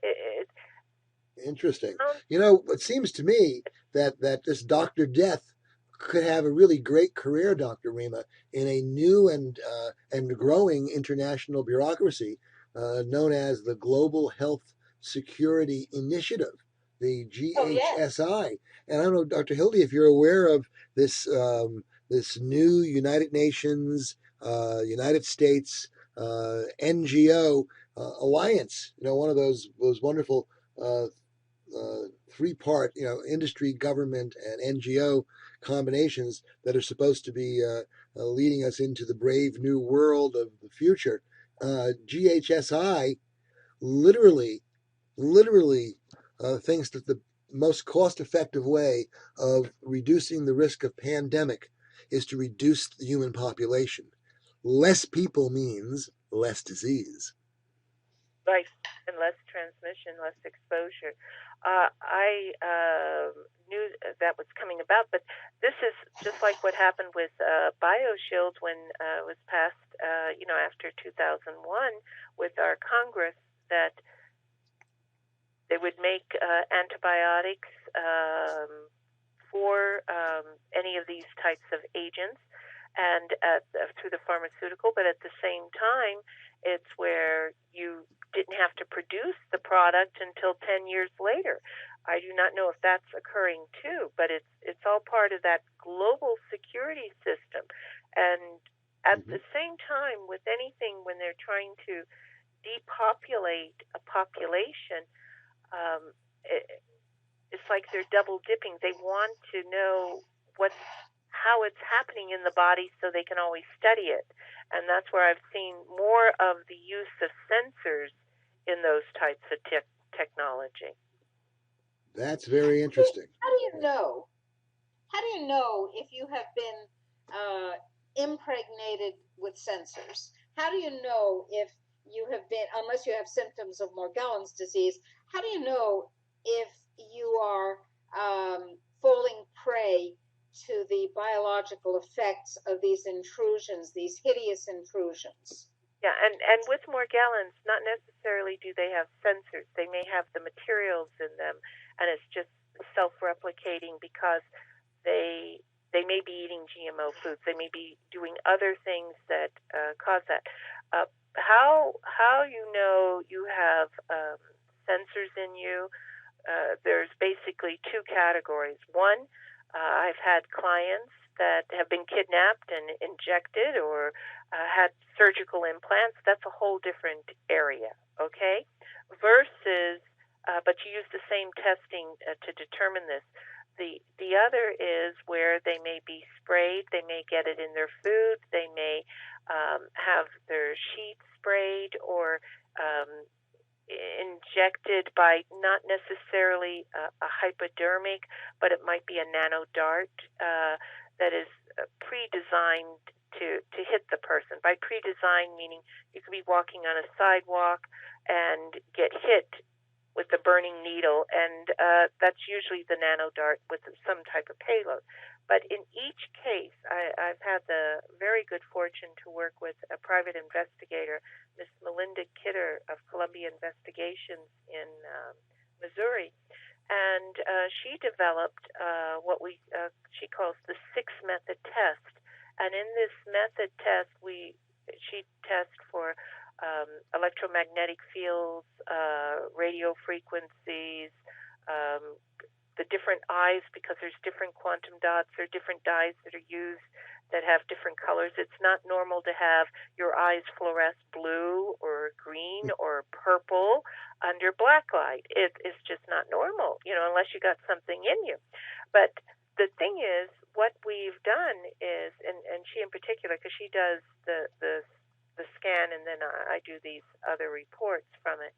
interesting. It seems to me that this Dr. Death could have a really great career, Dr. Rima, in a new and growing international bureaucracy known as the Global Health Security Initiative, the GHSI. Oh, yes. And I don't know, Dr. Hildy, if you're aware of this this new United Nations, United States NGO alliance. One of those wonderful three-part, industry, government, and NGO combinations that are supposed to be leading us into the brave new world of the future. GHSI literally thinks that the most cost-effective way of reducing the risk of pandemic is to reduce the human population. Less people means less disease. Right, and less transmission, less exposure. I knew that was coming about, but this is just like what happened with BioShield when it was passed, after 2001 with our Congress, that they would make antibiotics for any of these types of agents, and through the pharmaceutical, but at the same time, it's where you didn't have to produce the product until 10 years later. I do not know if that's occurring too, but it's all part of that global security system. And at the same time, with anything, when they're trying to depopulate a population, it's like they're double dipping. They want to know how it's happening in the body so they can always study it. And that's where I've seen more of the use of sensors in those types of technology. That's very interesting. How do you know? How do you know if you have been impregnated with sensors? How do you know if you have been, unless you have symptoms of Morgellons disease, how do you know if you are falling prey to the biological effects of these intrusions, these hideous intrusions? Yeah, and with Morgellons, not necessarily do they have sensors. They may have the materials in them, and it's just self-replicating because they may be eating GMO foods. They may be doing other things that cause that. How you know you have sensors in you? There's basically two categories. One, I've had clients that have been kidnapped and injected or had surgical implants. That's a whole different area, okay? Versus, but you use the same testing to determine this. The other is where they may be sprayed. They may get it in their food. They may have their sheets sprayed or injected by not necessarily a hypodermic, but it might be a nano dart that is pre-designed to hit the person. By pre-design, meaning you could be walking on a sidewalk and get hit with the burning needle, and that's usually the nano dart with some type of payload. But in each case, I've had the very good fortune to work with a private investigator, Miss Melinda Kidder of Columbia Investigations in Missouri, and she developed what she calls the 6-method test. And in this method test, she tests for electromagnetic fields, radio frequencies, the different eyes, because there's different quantum dots or different dyes that are used that have different colors. It's not normal to have your eyes fluoresce blue or green or purple under black light. It is just not normal, unless you got something in you. But the thing is, what we've done is, and she in particular, because she does the scan and then I do these other reports from it,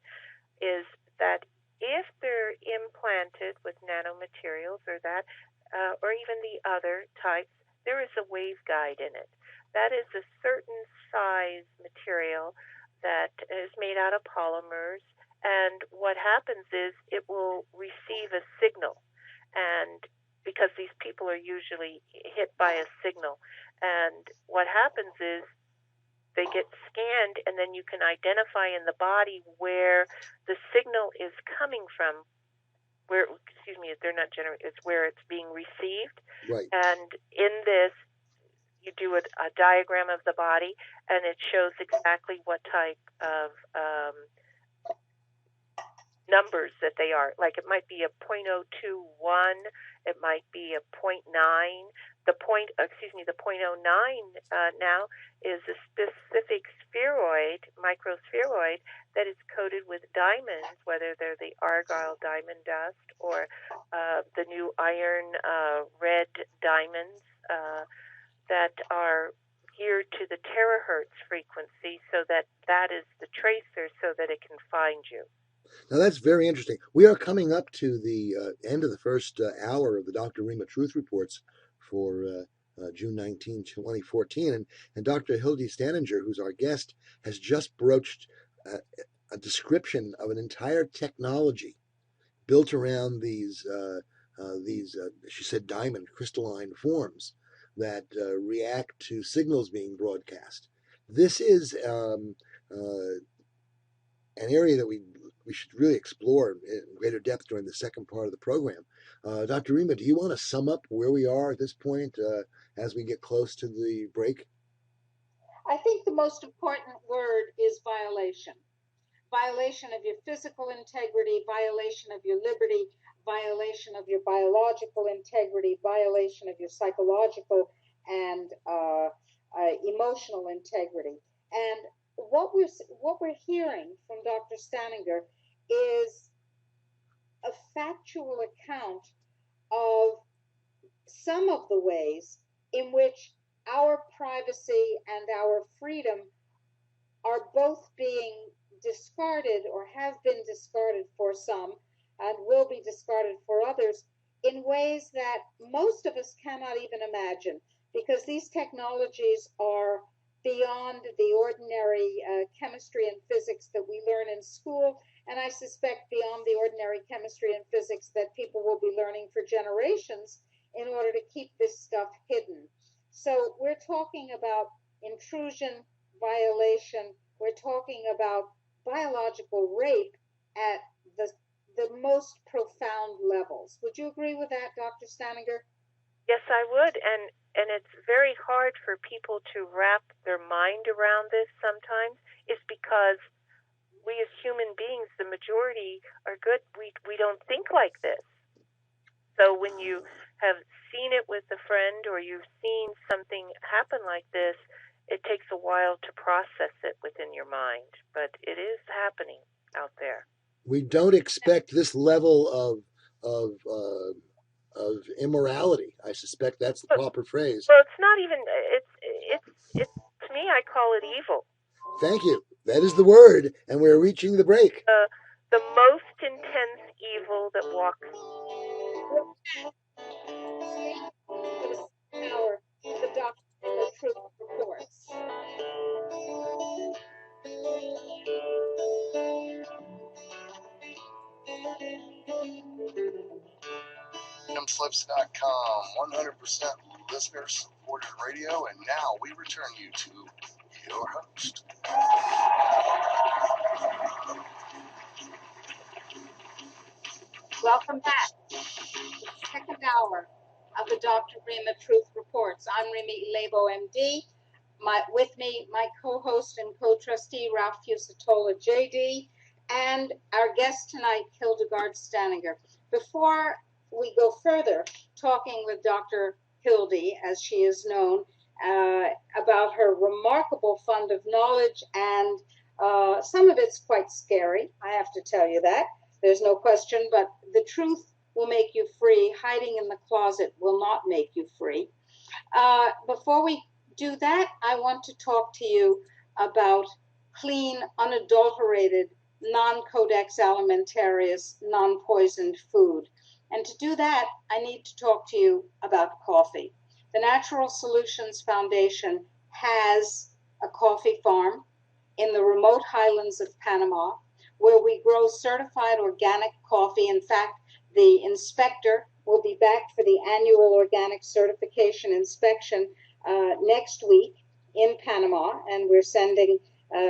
is that if they're implanted with nanomaterials or that, or even the other types, there is a waveguide in it. That is a certain size material that is made out of polymers, and what happens is it will receive a signal, and because these people are usually hit by a signal, and what happens is they get scanned, and then you can identify in the body where the signal is coming from. They're not generated. It's where it's being received. Right. And in this, you do a diagram of the body, and it shows exactly what type of numbers that they are. Like it might be a 0.021, it might be a 0.9. The 0.09 now is a specific spheroid, microspheroid, that is coated with diamonds, whether they're the Argyle diamond dust or the new iron red diamonds that are geared to the terahertz frequency, so that is the tracer, so that it can find you. Now that's very interesting. We are coming up to the end of the first hour of the Dr. Rima Truth Reports for June 19, 2014. And Dr. Hildy Staninger, who's our guest, has just broached a description of an entire technology built around these she said, diamond crystalline forms that react to signals being broadcast. This is an area that we should really explore in greater depth during the second part of the program. Dr. Rima, do you want to sum up where we are at this point as we get close to the break? I think the most important word is violation. Violation of your physical integrity, violation of your liberty, violation of your biological integrity, violation of your psychological and emotional integrity. And what we're hearing from Dr. Staninger is a factual account of some of the ways in which our privacy and our freedom are both being discarded or have been discarded for some and will be discarded for others in ways that most of us cannot even imagine, because these technologies are beyond the ordinary chemistry and physics that we learn in school, and I suspect beyond the ordinary chemistry and physics that people will be learning for generations in order to keep this stuff hidden. So we're talking about intrusion, violation, we're talking about biological rape at the most profound levels. Would you agree with that, Dr. Staninger? Yes, I would, and it's very hard for people to wrap their mind around this sometimes, is because we as human beings, the majority are good. We don't think like this. So when you have seen it with a friend or you've seen something happen like this, it takes a while to process it within your mind, but it is happening out there. We don't expect this level of immorality. I suspect that's the proper phrase. Well, it's not even. It's to me, I call it evil. Thank you. That is the word, and we're reaching the break. The most intense evil that walks. Power, the doctrine of truth reports. FreedomSlips.com, 100% listener-supported radio, and now we return you to your host. Welcome back to the second hour of the Dr. Rima Truth Reports. I'm Rima E. Laibow, MD. With me, my co-host and co-trustee, Ralph Fucetola JD, and our guest tonight, Hildy Staninger. Before we go further, talking with Dr. Hildy, as she is known, about her remarkable fund of knowledge, and some of it's quite scary, I have to tell you that. There's no question, but the truth will make you free. Hiding in the closet will not make you free. Before we do that, I want to talk to you about clean, unadulterated, non-codex alimentarius, non-poisoned food. And to do that, I need to talk to you about coffee. The Natural Solutions Foundation has a coffee farm in the remote highlands of Panama, where we grow certified organic coffee. In fact, the inspector will be back for the annual organic certification inspection next week in Panama, and we're sending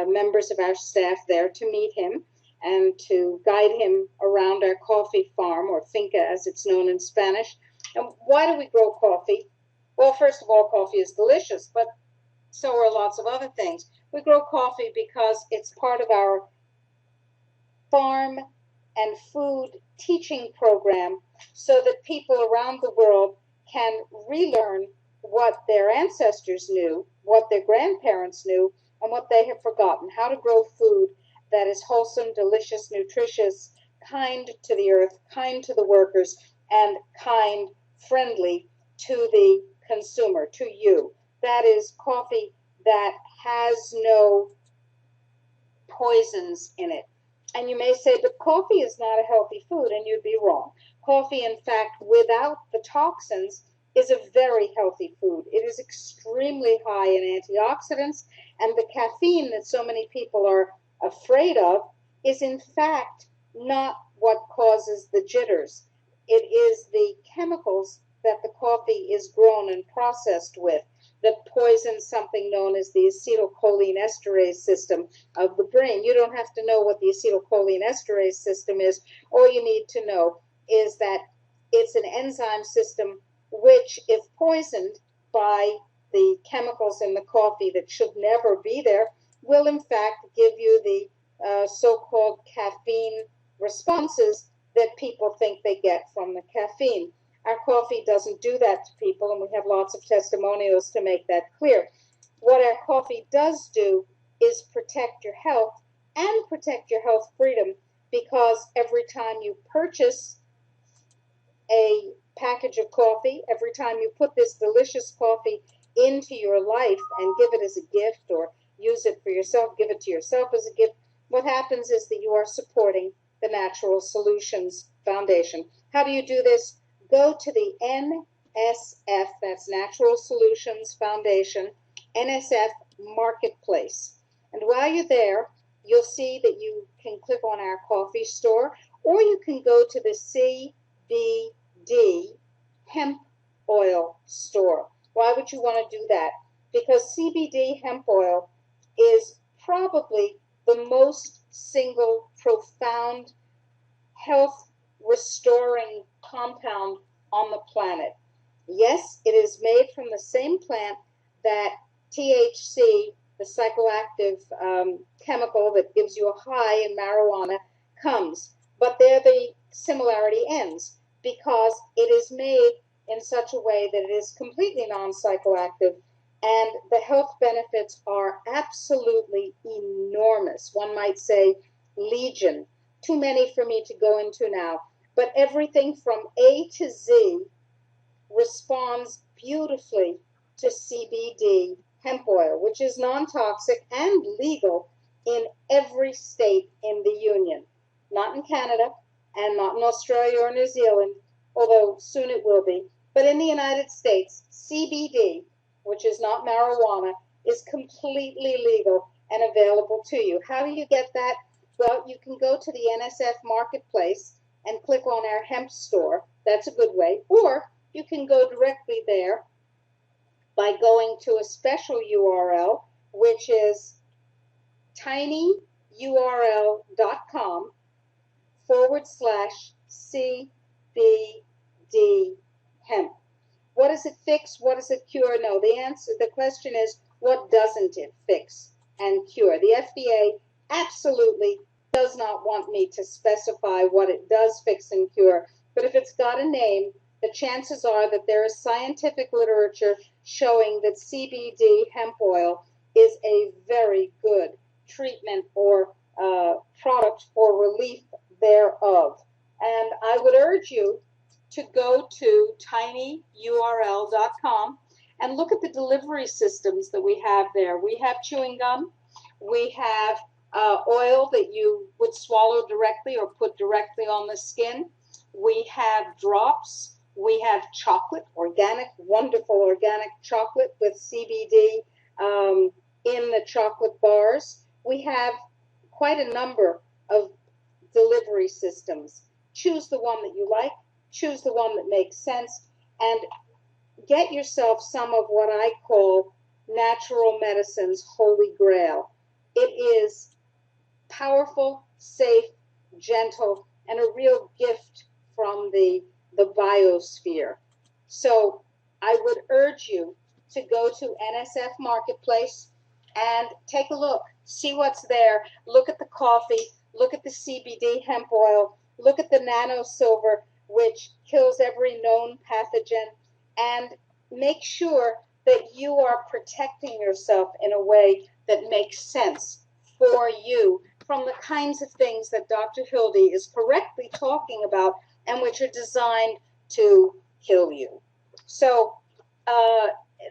members of our staff there to meet him and to guide him around our coffee farm, or finca as it's known in Spanish. And why do we grow coffee? Well, first of all, coffee is delicious, but so are lots of other things. We grow coffee because it's part of our farm and food teaching program, so that people around the world can relearn what their ancestors knew, what their grandparents knew, and what they have forgotten, how to grow food that is wholesome, delicious, nutritious, kind to the earth, kind to the workers, and kind, friendly to the consumer, to you. That is coffee that has no poisons in it. And you may say, but coffee is not a healthy food, and you'd be wrong. Coffee, in fact, without the toxins, is a very healthy food. It is extremely high in antioxidants, and the caffeine that so many people are afraid of is, in fact, not what causes the jitters. It is the chemicals that the coffee is grown and processed with that poison something known as the acetylcholine esterase system of the brain. You don't have to know what the acetylcholine esterase system is. All you need to know is that it's an enzyme system which, if poisoned by the chemicals in the coffee that should never be there, will in fact give you the so-called caffeine responses that people think they get from the caffeine. Our coffee doesn't do that to people, and we have lots of testimonials to make that clear. What our coffee does do is protect your health and protect your health freedom, because every time you purchase a package of coffee, every time you put this delicious coffee into your life and give it as a gift, or use it for yourself, give it to yourself as a gift, what happens is that you are supporting the Natural Solutions Foundation. How do you do this? Go to the NSF, that's Natural Solutions Foundation, NSF Marketplace. And while you're there, you'll see that you can click on our coffee store, or you can go to the CBD hemp oil store. Why would you want to do that? Because CBD hemp oil is probably the most single profound health restoring compound on the planet. Yes, it is made from the same plant that THC, the psychoactive chemical that gives you a high in marijuana, comes. But there the similarity ends, because it is made in such a way that it is completely non-psychoactive, and the health benefits are absolutely enormous. One might say legion. Too many for me to go into now. But everything from A to Z responds beautifully to CBD hemp oil, which is non-toxic and legal in every state in the Union. Not in Canada and not in Australia or New Zealand, although soon it will be. But in the United States, CBD, which is not marijuana, is completely legal and available to you. How do you get that? Well, you can go to the NSF Marketplace and click on our hemp store. That's a good way. Or you can go directly there by going to a special URL, which is tinyurl.com/CBD hemp. What does it fix? What does it cure? No, the question is, what doesn't it fix and cure? The FDA absolutely does not want me to specify what it does fix and cure, but if it's got a name, the chances are that there is scientific literature showing that CBD hemp oil is a very good treatment or product for relief thereof. And I would urge you to go to tinyurl.com and look at the delivery systems that we have there. We have chewing gum. We have oil that you would swallow directly or put directly on the skin. We have drops. We have chocolate, organic, wonderful organic chocolate with CBD in the chocolate bars. We have quite a number of delivery systems. Choose the one that you like. Choose the one that makes sense, and get yourself some of what I call natural medicine's holy grail. It is powerful, safe, gentle, and a real gift from the biosphere. So I would urge you to go to NSF Marketplace and take a look, see what's there, look at the coffee, look at the CBD hemp oil, look at the nano silver, which kills every known pathogen, and make sure that you are protecting yourself in a way that makes sense for you from the kinds of things that Dr. Hildy is correctly talking about and which are designed to kill you. So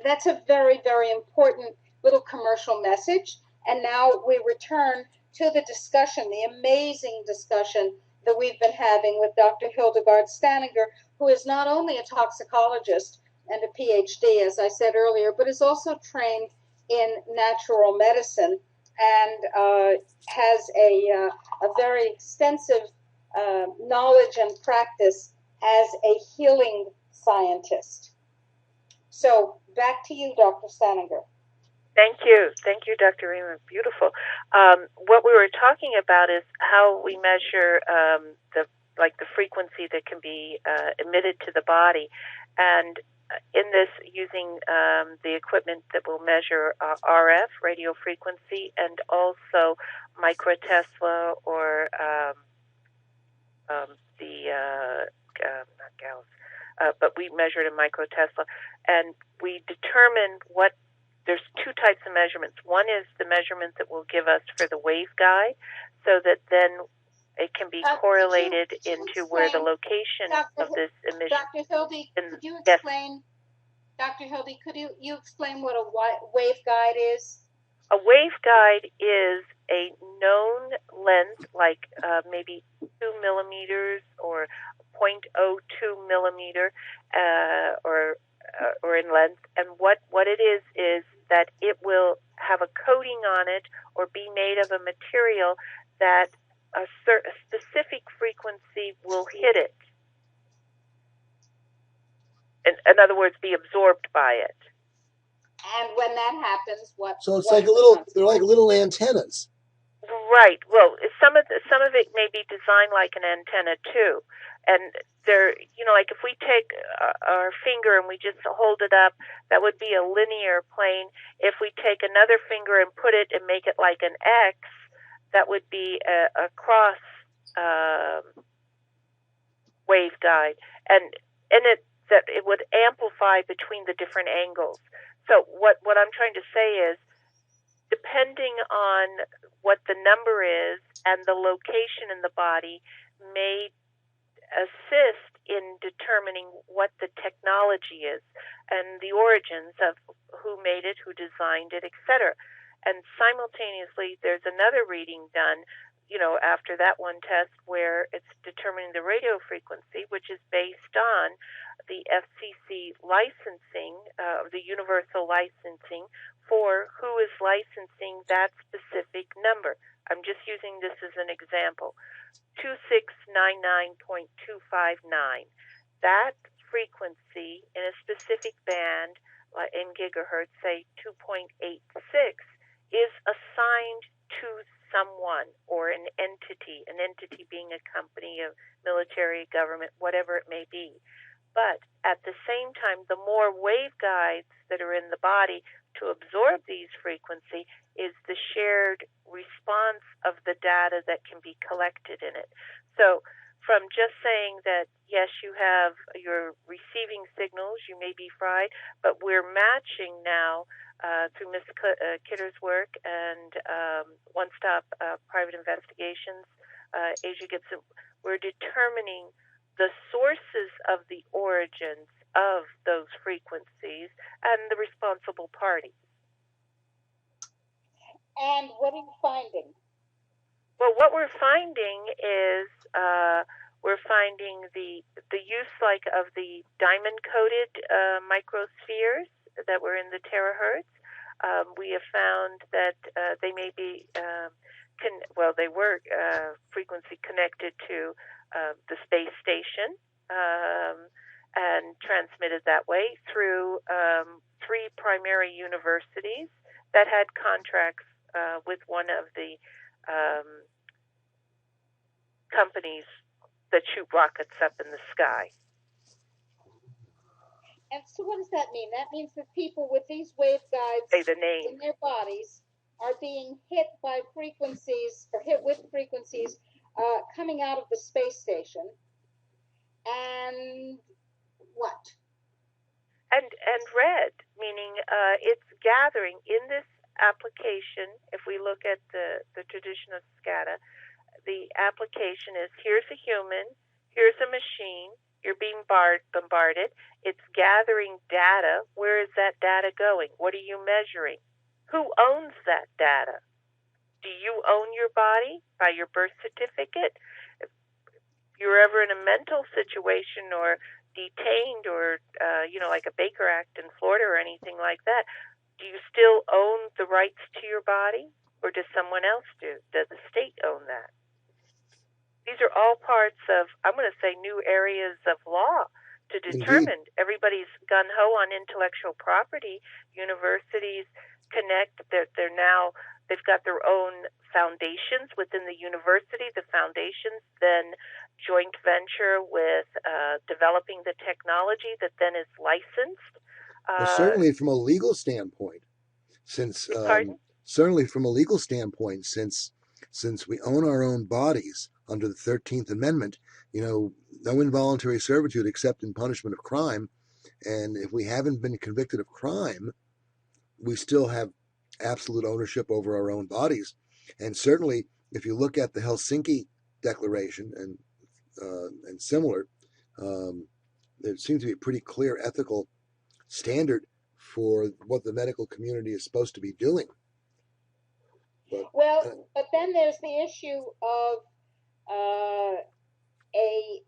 that's a very, very important little commercial message. And now we return to the discussion, the amazing discussion that we've been having with Dr. Hildy Staninger, who is not only a toxicologist and a PhD, as I said earlier, but is also trained in natural medicine and has a very extensive knowledge and practice as a healing scientist. So back to you, Dr. Staninger. Thank you, Dr. Rima. Beautiful. What we were talking about is how we measure the frequency that can be emitted to the body, and in this, using the equipment that will measure RF, radio frequency, and also microtesla or not Gauss, but we measured a microtesla, and we determined what. There's two types of measurements. One is the measurement that will give us for the waveguide, so that then it can be correlated into where the location of this emission. Dr. Hildy, could you explain? Yes. Dr. Hildy, could you explain what a waveguide is? A waveguide is a known length, like maybe 2 millimeters or 0.02 millimeter, or in length. And what it is that it will have a coating on it or be made of a material that a specific frequency will hit it. In other words, be absorbed by it. And when that happens, So it's like they're like little antennas. Right. Well, some of it may be designed like an antenna too, and they're, like if we take our finger and we just hold it up, that would be a linear plane. If we take another finger and put it and make it like an X, that would be a cross waveguide, and it would amplify between the different angles. So what I'm trying to say is, depending on what the number is and the location in the body, may assist in determining what the technology is and the origins of who made it, who designed it, etc. And simultaneously, there's another reading done, after that one test, where it's determining the radio frequency, which is based on the FCC licensing, the universal licensing, for who is licensing that specific number. I'm just using this as an example. 2699.259. That frequency in a specific band, in gigahertz, say 2.86, is assigned to someone or an entity being a company, a military, government, whatever it may be. But at the same time, the more waveguides that are in the body to absorb these frequency is the shared response of the data that can be collected in it. So from just saying that, yes, you're receiving signals, you may be fried, but we're matching now through Ms. Kidder's work and One-Stop Private Investigations, Asia Gibson, we're determining the sources of the origins of those frequencies and the responsible parties. And what are you finding? Well, what we're finding is we're finding the use of the diamond-coated microspheres that were in the terahertz. We have found that they may be, they were frequency connected to the space station and transmitted that way through 3 primary universities that had contracts with one of the companies that shoot rockets up in the sky. And so what does that mean? That means that people with these waveguides in their bodies are being hit by frequencies, or hit with frequencies coming out of the space station. And what? And red, meaning it's gathering in this application. If we look at the tradition of SCADA, the application is, here's a human, here's a machine, you're being bombarded, it's gathering data. Where is that data going? What are you measuring? Who owns that data? Do you own your body by your birth certificate? If you're ever in a mental situation or detained or, like a Baker Act in Florida or anything like that, do you still own the rights to your body, or does someone else do? Does the state own that? These are all parts of, I'm going to say, new areas of law to determine. Indeed. Everybody's gun-ho on intellectual property. Universities connect. They've got their own foundations within the university. The foundations then joint venture with developing the technology that then is licensed. Well, certainly from a legal standpoint, since we own our own bodies under the 13th Amendment, no involuntary servitude except in punishment of crime. And if we haven't been convicted of crime, we still have absolute ownership over our own bodies. And certainly, if you look at the Helsinki Declaration and similar, there seems to be a pretty clear ethical standard for what the medical community is supposed to be doing. But Well, but then there's the issue of uh, a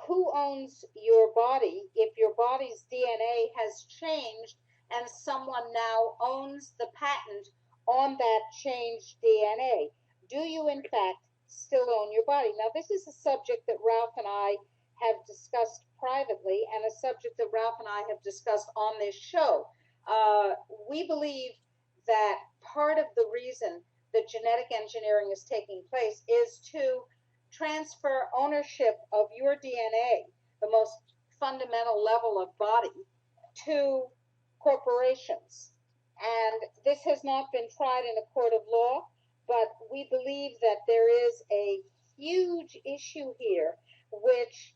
who owns your body if your body's DNA has changed and someone now owns the patent on that changed DNA. Do you, in fact, still own your body? Now, this is a subject that Ralph and I have discussed privately and a subject that Ralph and I have discussed on this show. We believe that part of the reason that genetic engineering is taking place is to transfer ownership of your DNA, the most fundamental level of body, to corporations. And this has not been tried in a court of law, but we believe that there is a huge issue here, which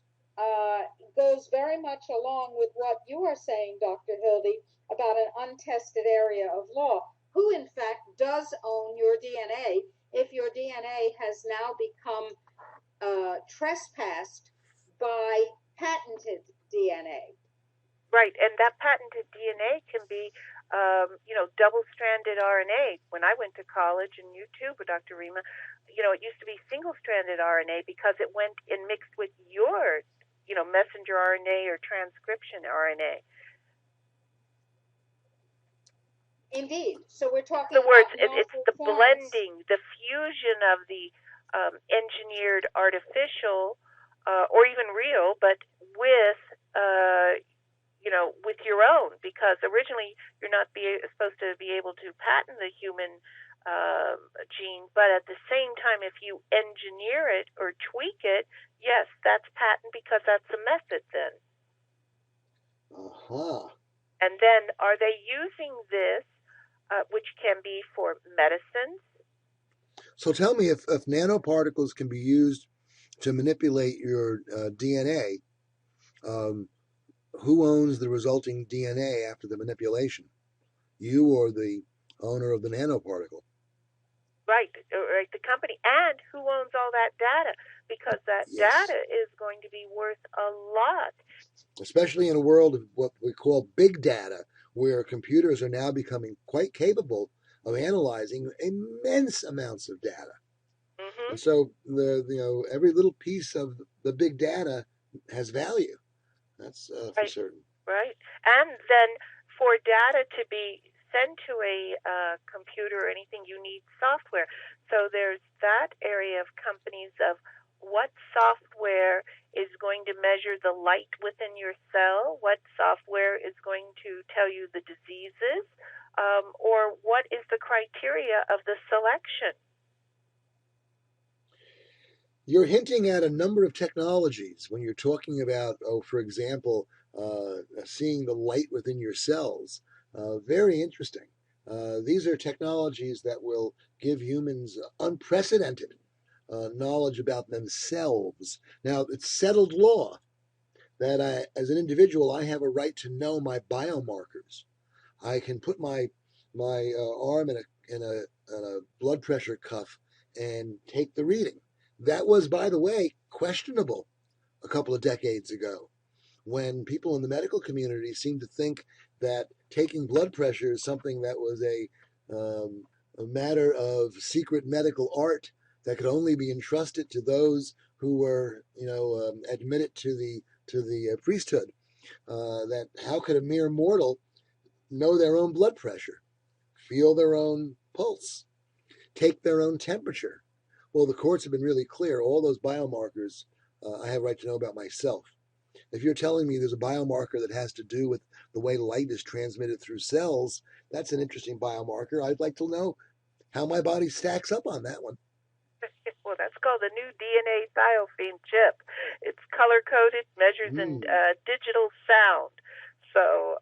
goes very much along with what you are saying, Dr. Hildy, about an untested area of law. Who, in fact, does own your DNA if your DNA has now become trespassed by patented DNA? Right, and that patented DNA can be, double-stranded RNA. When I went to college, and you too, Dr. Rima, it used to be single-stranded RNA because it went and mixed with your, messenger RNA or transcription RNA. Indeed. So we're talking In other words, about it's the blending, the fusion of the engineered artificial or even real, but with with your own, because originally you're not supposed to be able to patent the human gene, but at the same time, if you engineer it or tweak it, yes, that's patent because that's the method then. Uh-huh. And then are they using this, which can be for medicines? So tell me, if nanoparticles can be used to manipulate your DNA, who owns the resulting DNA after the manipulation? You or the owner of the nanoparticle? Right, the company. And who owns all that data? Because that data is going to be worth a lot. Especially in a world of what we call big data, where computers are now becoming quite capable of analyzing immense amounts of data. Mm-hmm. And so every little piece of the big data has value. That's for certain. Right. And then for data to be sent to a computer or anything, you need software. So there's that area of companies of what software is going to measure the light within your cell, what software is going to tell you the diseases, or what is the criteria of the selection. You're hinting at a number of technologies when you're talking about, for example, seeing the light within your cells. Very interesting. These are technologies that will give humans unprecedented knowledge about themselves. Now, it's settled law that as an individual, I have a right to know my biomarkers. I can put my arm in a blood pressure cuff and take the reading. That was, by the way, questionable a couple of decades ago, when people in the medical community seemed to think that taking blood pressure is something that was a matter of secret medical art that could only be entrusted to those who were, admitted to the priesthood. That how could a mere mortal know their own blood pressure, feel their own pulse, take their own temperature? Well, the courts have been really clear. All those biomarkers I have a right to know about myself. If you're telling me there's a biomarker that has to do with the way light is transmitted through cells, that's an interesting biomarker. I'd like to know how my body stacks up on that one. Well, that's called the new DNA thiophene chip. It's color-coded, measures in digital sound. So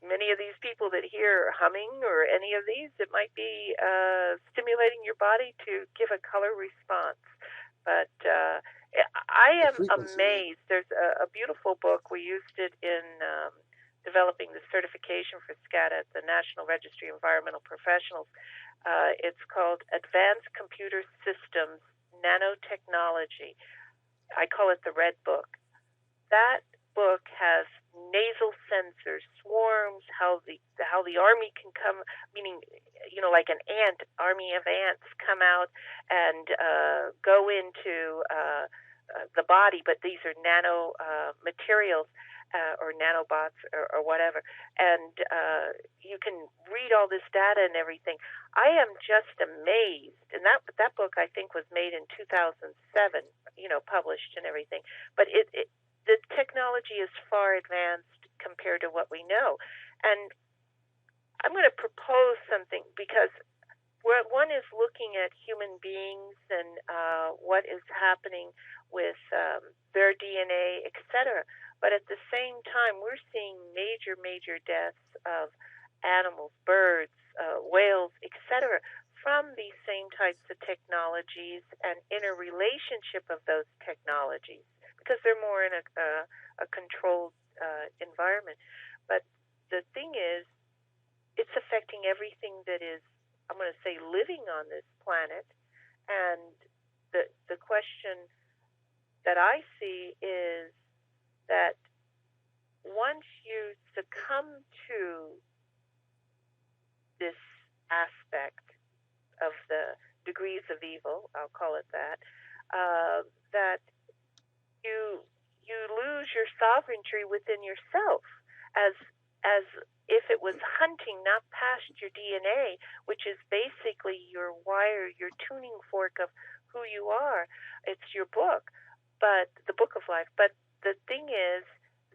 many of these people that hear humming or any of these, it might be stimulating your body to give a color response. But I am amazed. There's a beautiful book. We used it in developing the certification for SCADA at the National Registry of Environmental Professionals. It's called Advanced Computer Systems Nanotechnology. I call it the Red Book. That book has nasal sensors, swarms, how the army can come, meaning, like an army of ants come out and go into the body, but these are nano materials or nanobots or whatever, and you can read all this data and everything. I am just amazed, and that book I think was made in 2007, published and everything, but the technology is far advanced compared to what we know. And I'm going to propose something, because one is looking at human beings and what is happening with their DNA, etc. But at the same time, we're seeing major deaths of animals, birds, whales, etc., from these same types of technologies and interrelationship of those technologies, because they're more in a controlled environment. But the thing is, it's affecting everything that is, I'm going to say, living on this planet. And the question that I see is that once you succumb to this aspect of the degrees of evil, I'll call it that, that you lose your sovereignty within yourself, as if it was hunting not past your DNA, which is basically your wire, your tuning fork of who you are. It's your book, but the book of life. But the thing is,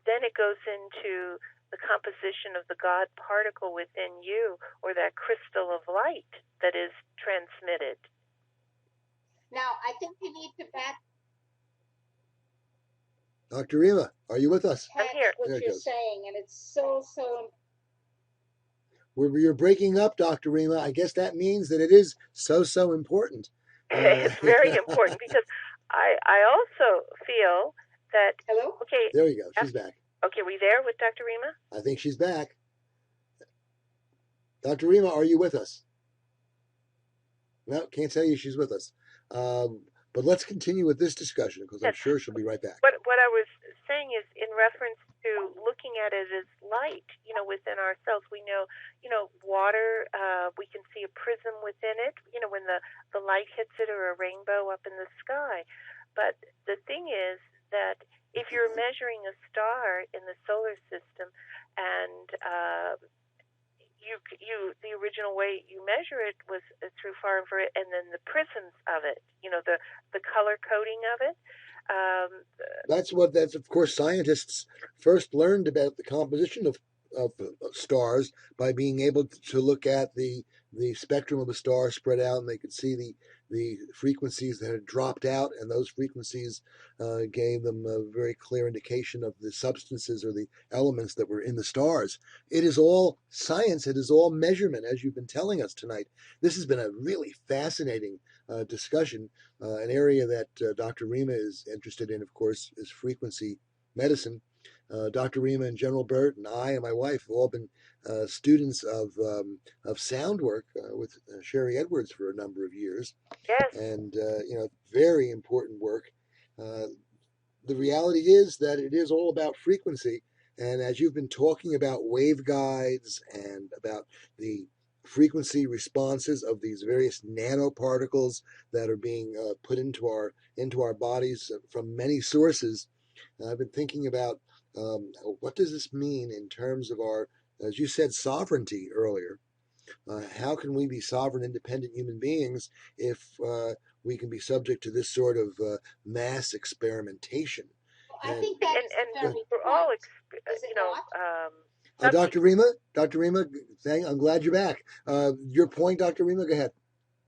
then it goes into the composition of the God particle within you, or that crystal of light that is transmitted. Now, I think we need to back. Dr. Rima, are you with us? I'm here. What you're saying, and it's so You're breaking up, Dr. Rima. I guess that means that it is so important. It's very important, because I also feel that. Hello? Okay. There you go. She's back. Okay, we there with Dr. Rima? I think she's back. Dr. Rima, are you with us? No, can't tell you she's with us. But let's continue with this discussion, because I'm sure she'll be right back. What I was saying is in reference to looking at it as light, within ourselves. We know, water, we can see a prism within it, when the light hits it, or a rainbow up in the sky. But the thing is that if you're measuring a star in the solar system, and the original way you measure it was through far infrared, and then the prisms of it, the color coding of it. That's of course, scientists first learned about the composition of stars by being able to look at the spectrum of a star spread out, and they could see the frequencies that had dropped out, and those frequencies gave them a very clear indication of the substances or the elements that were in the stars. It is all science. It is all measurement, as you've been telling us tonight. This has been a really fascinating discussion. An area that Dr. Rima is interested in, of course, is frequency medicine. Dr. Rima and General Burt and I and my wife have all been students of sound work with Sherry Edwards for a number of years. Yes. And, very important work. The reality is that it is all about frequency. And as you've been talking about waveguides and about the frequency responses of these various nanoparticles that are being put into our bodies from many sources, I've been thinking about what does this mean in terms of our, as you said, sovereignty earlier. How can we be sovereign, independent human beings if we can be subject to this sort of mass experimentation? I think that and we're all, Dr. Rima, I'm glad you're back. Your point, Dr. Rima, go ahead.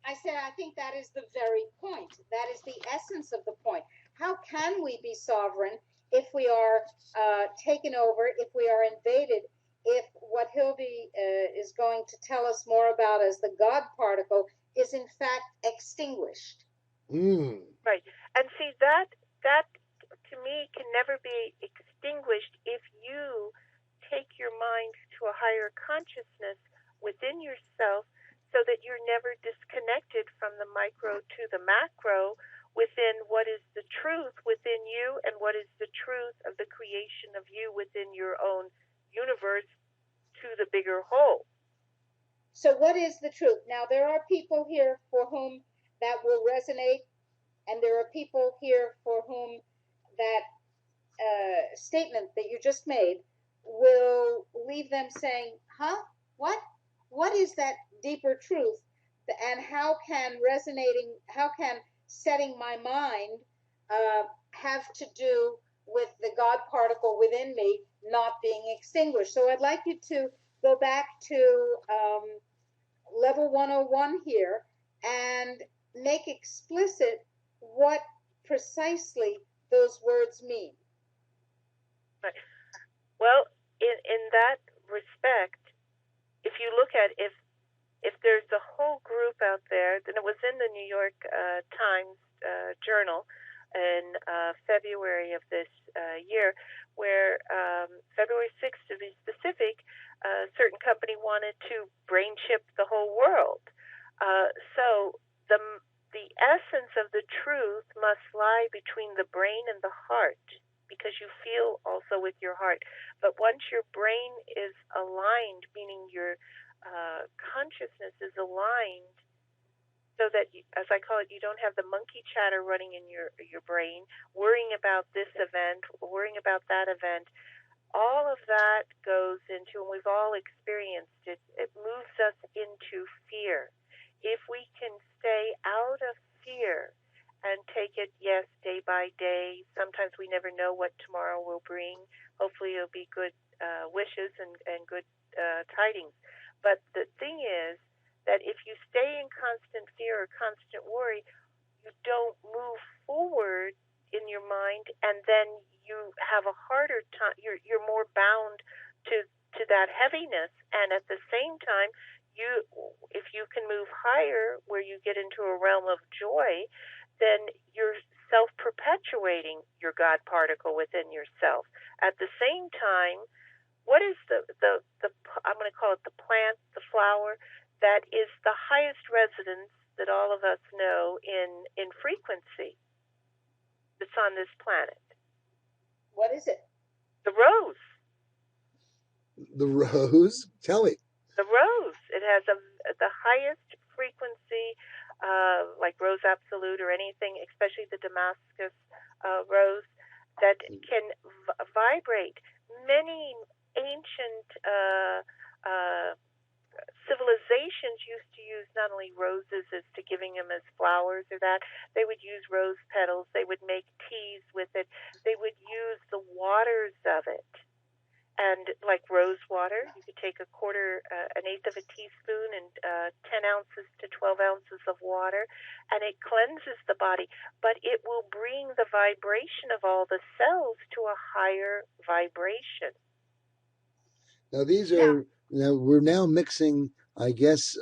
I said, I think that is the very point. That is the essence of the point. How can we be sovereign if we are taken over, if we are invaded, if what Hildy is going to tell us more about as the God particle is in fact extinguished? Right. And see, that to me can never be extinguished if you take your mind to a higher consciousness within yourself, so that you're never disconnected from the micro to the macro, within what is the truth within you and what is the truth of the creation of you within your own universe to the bigger whole. So what is the truth? Now, there are people here for whom that will resonate, and there are people here for whom that statement that you just made will leave them saying, huh? What is that deeper truth? And how can setting my mind have to do with the God particle within me not being extinguished? So I'd like you to go back to level 101 here and make explicit what precisely those words mean. Right. Well, in that respect, if you look at if there's a whole group out there, then it was in the New York Times Journal in February of this year, where February 6th, to be specific, a certain company wanted to brain chip the whole world. So the essence of the truth must lie between the brain and the heart, because you feel also with your heart. But once your brain is aligned, meaning your consciousness is aligned, so that, as I call it, you don't have the monkey chatter running in your brain, worrying about this event, worrying about that event. All of that goes into, and we've all experienced it, it moves us into fear. If we can stay out of fear and take it, yes, day by day. Sometimes we never know what tomorrow will bring. Hopefully it'll be good wishes and good tidings. But the thing is that if you stay in constant fear or constant worry, you don't move forward in your mind, and then you have a harder time. You're more bound to that heaviness, and at the same time, if you can move higher, where you get into a realm of joy, then you're self-perpetuating your God particle within yourself. At the same time, what is the I'm going to call it the plant, the flower, that is the highest resonance that all of us know in frequency that's on this planet? What is it? The rose. The rose? Tell me. The rose. It has the highest frequency, like rose absolute or anything, especially the Damascus rose, that can vibrate. Many ancient civilizations used to use not only roses as to giving them as flowers or that, they would use rose petals, they would make teas with it, they would use the waters of it. And like rose water, you could take an eighth of a teaspoon and 10 ounces to 12 ounces of water, and it cleanses the body, but it will bring the vibration of all the cells to a higher vibration. Now we're now mixing, I guess,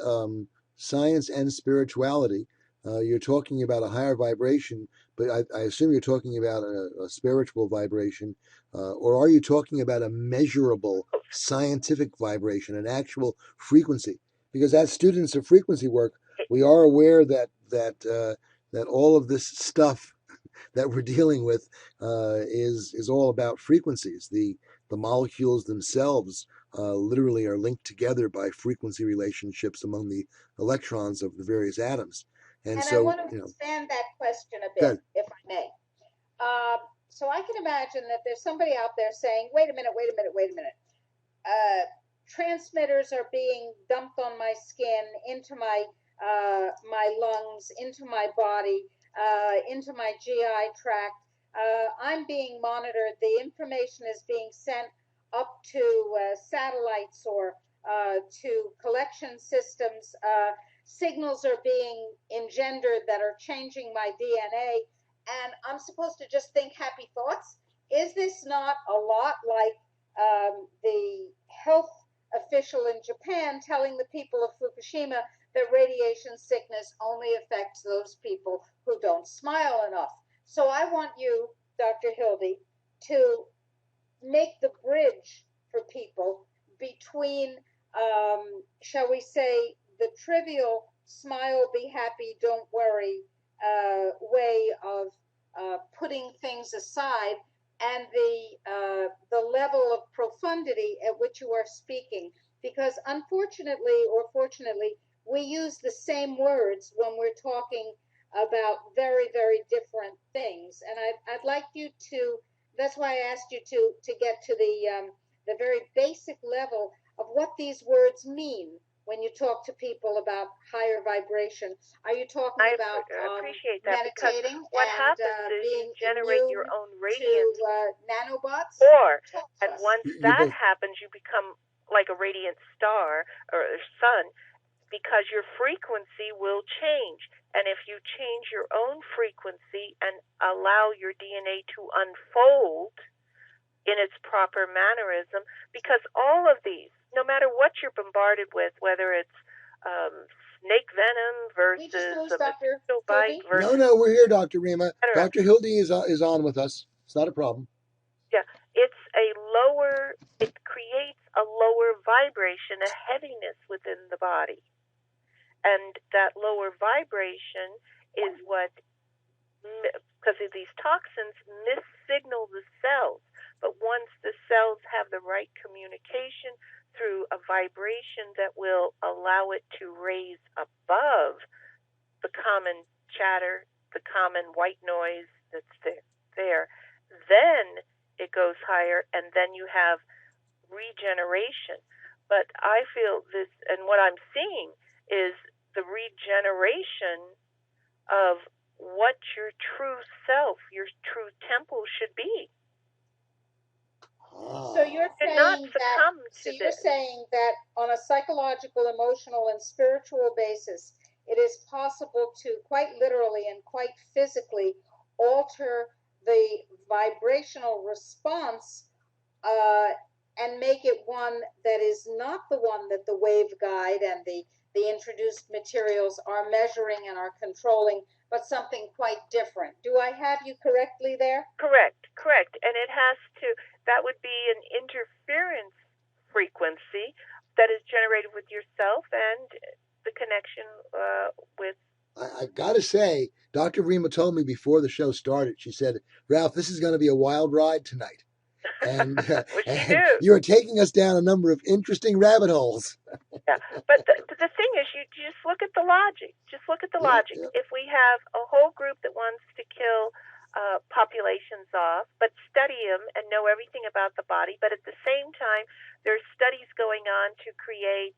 science and spirituality. You're talking about a higher vibration, but I assume you're talking about a spiritual vibration, or are you talking about a measurable scientific vibration, an actual frequency? Because as students of frequency work, we are aware that all of this stuff that we're dealing with is all about frequencies. The molecules themselves literally are linked together by frequency relationships among the electrons of the various atoms. And so, I want to expand that question a bit, if I may. So I can imagine that there's somebody out there saying, wait a minute. Transmitters are being dumped on my skin, into my lungs, into my body, into my GI tract. I'm being monitored. The information is being sent up to satellites or to collection systems. Signals are being engendered that are changing my DNA, and I'm supposed to just think happy thoughts? Is this not a lot like the health official in Japan telling the people of Fukushima that radiation sickness only affects those people who don't smile enough? So I want you, Dr. Hildy, to make the bridge for people between, shall we say, the trivial smile, be happy, don't worry way of putting things aside, and the level of profundity at which you are speaking. Because unfortunately or fortunately, we use the same words when we're talking about very, very different things. And I'd like you to, that's why I asked you to get to the very basic level of what these words mean when you talk to people about higher vibration. Are you talking about appreciate that, meditating what and happens is being you generate your immune own to radiance, nanobots? and once that happens, you become like a radiant star or sun, because your frequency will change. And if you change your own frequency and allow your DNA to unfold in its proper mannerism, because all of these, no matter what you're bombarded with, whether it's snake venom versus a mosquito bite versus... No, we're here, Dr. Rima. Dr. Hildy is on with us. It's not a problem. Yeah, it creates a lower vibration, a heaviness within the body. And that lower vibration is what, because of these toxins, missignal the cells. But once the cells have the right communication through a vibration that will allow it to raise above the common chatter, the common white noise that's there, then it goes higher, and then you have regeneration. But I feel this, and what I'm seeing is the regeneration of what your true self, your true temple should be. So you're saying that on a psychological, emotional, and spiritual basis, it is possible to quite literally and quite physically alter the vibrational response and make it one that is not the one that the waveguide and the introduced materials are measuring and are controlling, but something quite different. Do I have you correctly there? Correct. And it has to, that would be an interference frequency that is generated with yourself and the connection with... I got to say, Dr. Rima told me before the show started, she said, Ralph, this is going to be a wild ride tonight. And, and you are taking us down a number of interesting rabbit holes. Yeah, but the thing is, you just look at the logic. Just look at the logic. Yeah. If we have a whole group that wants to kill populations off, but study them and know everything about the body, but at the same time, there's studies going on to create,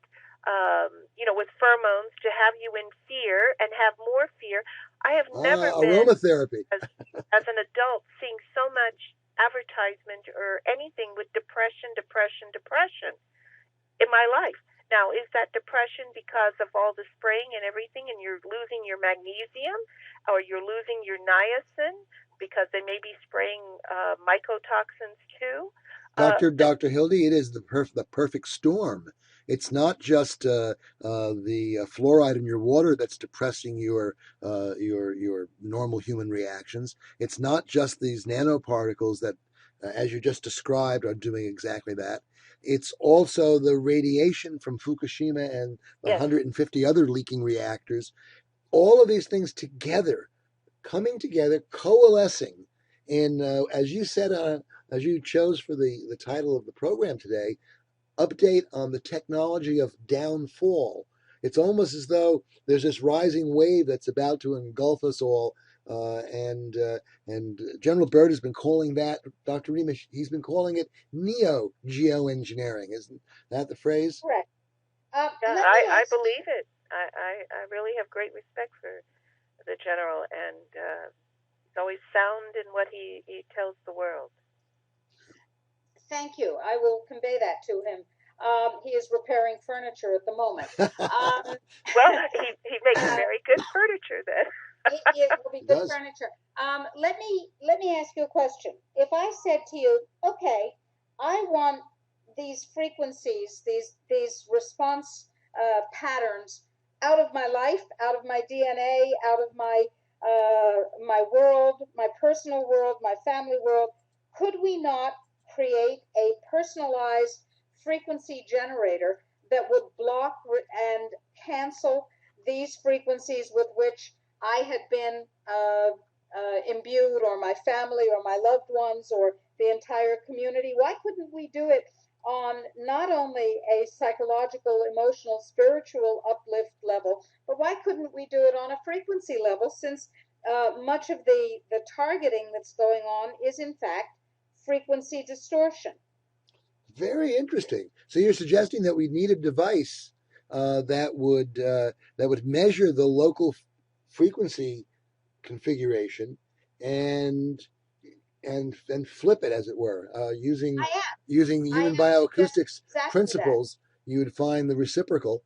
with pheromones to have you in fear and have more fear. I have never been, aromatherapy. as an adult, seeing so much advertisement or anything with depression in my life. Now, is that depression because of all the spraying and everything, and you're losing your magnesium, or you're losing your niacin because they may be spraying mycotoxins too? Dr. Hildy, it is the perfect storm. It's not just the fluoride in your water that's depressing your normal human reactions. It's not just these nanoparticles that, as you just described, are doing exactly that. It's also the radiation from Fukushima and the 150 other leaking reactors. All of these things together, coming together, coalescing, and as you said, as you chose for the title of the program today, update on the technology of downfall. It's almost as though there's this rising wave that's about to engulf us all. And General Byrd has been calling that, Dr. Rima, he's been calling it neo-geoengineering. Isn't that the phrase? Correct. I believe it. I really have great respect for the General, and he's always sound in what he tells the world. Thank you. I will convey that to him. He is repairing furniture at the moment. Well, he makes very good furniture then. It will be good furniture. Let me ask you a question. If I said to you, okay, I want these frequencies, these response patterns out of my life, out of my DNA, out of my world, my personal world, my family world, could we not create a personalized frequency generator that would block and cancel these frequencies with which I had been imbued, or my family, or my loved ones, or the entire community? Why couldn't we do it on not only a psychological, emotional, spiritual uplift level, but why couldn't we do it on a frequency level, since much of the targeting that's going on is in fact frequency distortion? Very interesting. So you're suggesting that we need a device that would measure the local frequency configuration and and flip it, as it were, using I human am suggesting bioacoustics exactly that. principles. You would find the reciprocal,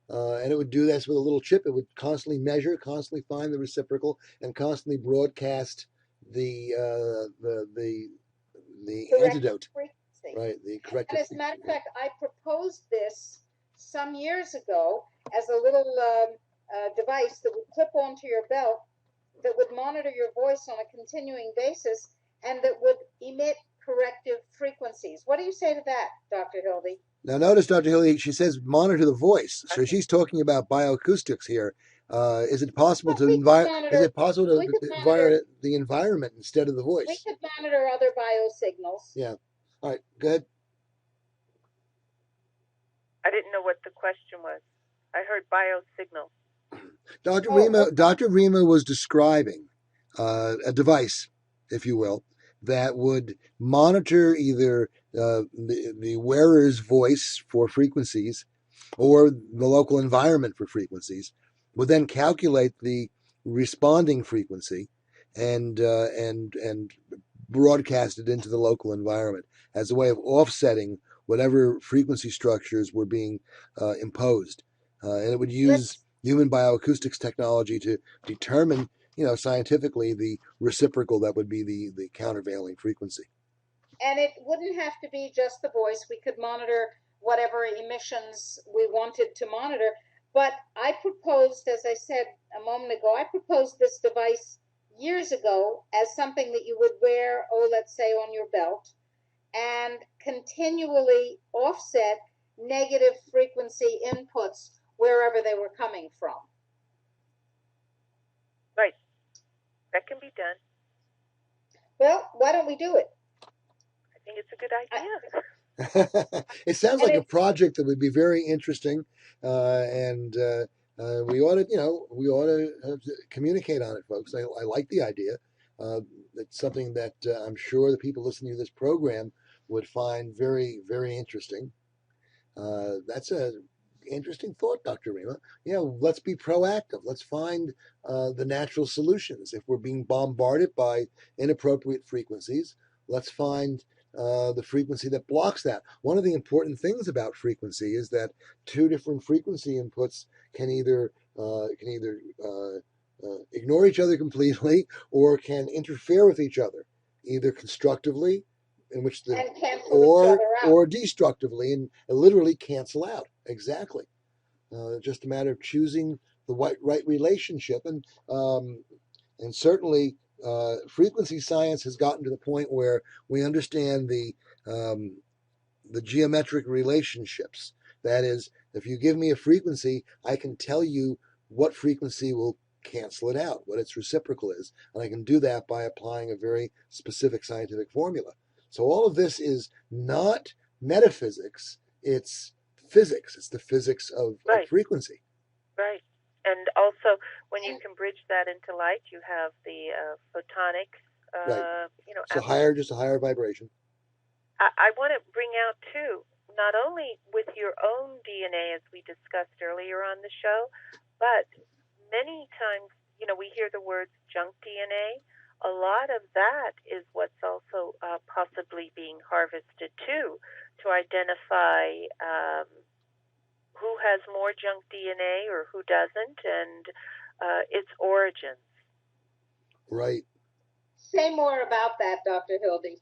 and it would do this with a little chip. It would constantly measure, constantly find the reciprocal, and constantly broadcast the Corrective antidote. frequency. Right, the And corrective as a matter frequency. of fact, I proposed this some years ago as a little device that would clip onto your belt, that would monitor your voice on a continuing basis, and that would emit corrective frequencies. What do you say to that, Dr. Hildy? Now, notice, Dr. Hilly, she says monitor the voice. So she's talking about bioacoustics here. Is it possible But to Is it possible we to could monitor, environment the environment instead of the we voice? could monitor other biosignals. Yeah. All right. Go ahead. I didn't know what the question was. I heard biosignal. Dr. Rima was describing a device, if you will, that would monitor either the wearer's voice for frequencies or the local environment for frequencies, would then calculate the responding frequency and broadcast it into the local environment as a way of offsetting whatever frequency structures were being imposed. And it would use human bioacoustics technology to determine, scientifically, the reciprocal that would be the countervailing frequency. And it wouldn't have to be just the voice. We could monitor whatever emissions we wanted to monitor. But I proposed, as I said a moment ago, I proposed this device years ago as something that you would wear, let's say on your belt, and continually offset negative frequency inputs wherever they were coming from. Right. That can be done. Well, why don't we do it? I think it's a good idea. It sounds like a project that would be very interesting, and we ought to communicate on it, folks. I like the idea. It's something that I'm sure the people listening to this program would find very, very interesting. That's a interesting thought, Dr. Rima. Let's be proactive. Let's find the natural solutions. If we're being bombarded by inappropriate frequencies, let's find the frequency that blocks that. One of the important things about frequency is that two different frequency inputs can either ignore each other completely or can interfere with each other, either constructively, in which the or destructively, and literally cancel out. Exactly. Just a matter of choosing the right relationship, and certainly frequency science has gotten to the point where we understand the geometric relationships. That is, if you give me a frequency, I can tell you what frequency will cancel it out, what its reciprocal is, and I can do that by applying a very specific scientific formula. So all of this is not metaphysics, it's physics. It's the physics of frequency. Right. And also, when you can bridge that into light, you have the photonics. So just a higher vibration. I want to bring out, too, not only with your own DNA, as we discussed earlier on the show, but many times, we hear the words junk DNA. A lot of that is what's also possibly being harvested, too, to identify who has more junk DNA or who doesn't, and its origins. Right. Say more about that, Dr. Hildy.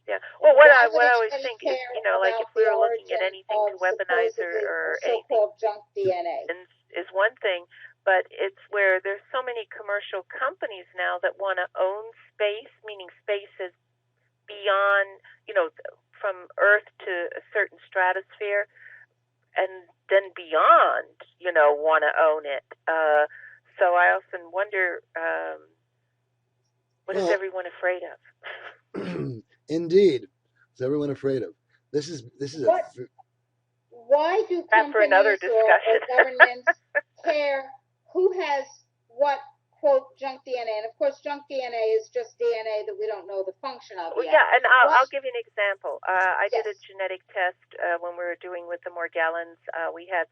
Yeah. Well, what I always think is, like if we were looking at anything to weaponize or anything, so-called junk DNA is one thing, but it's where there's so many commercial companies now that want to own space, meaning space is beyond, from Earth to a certain stratosphere, and then beyond, want to own it. So I often wonder, what is Well, everyone afraid of? indeed, is everyone afraid of? This is What? Why do That for another companies or discussion. governments care who has what, quote, junk DNA? And of course, junk DNA is just DNA that we don't know the function of Well, yet. yeah, and I'll give you an example. I did a Yes. genetic test when we were doing with the Morgellons. We had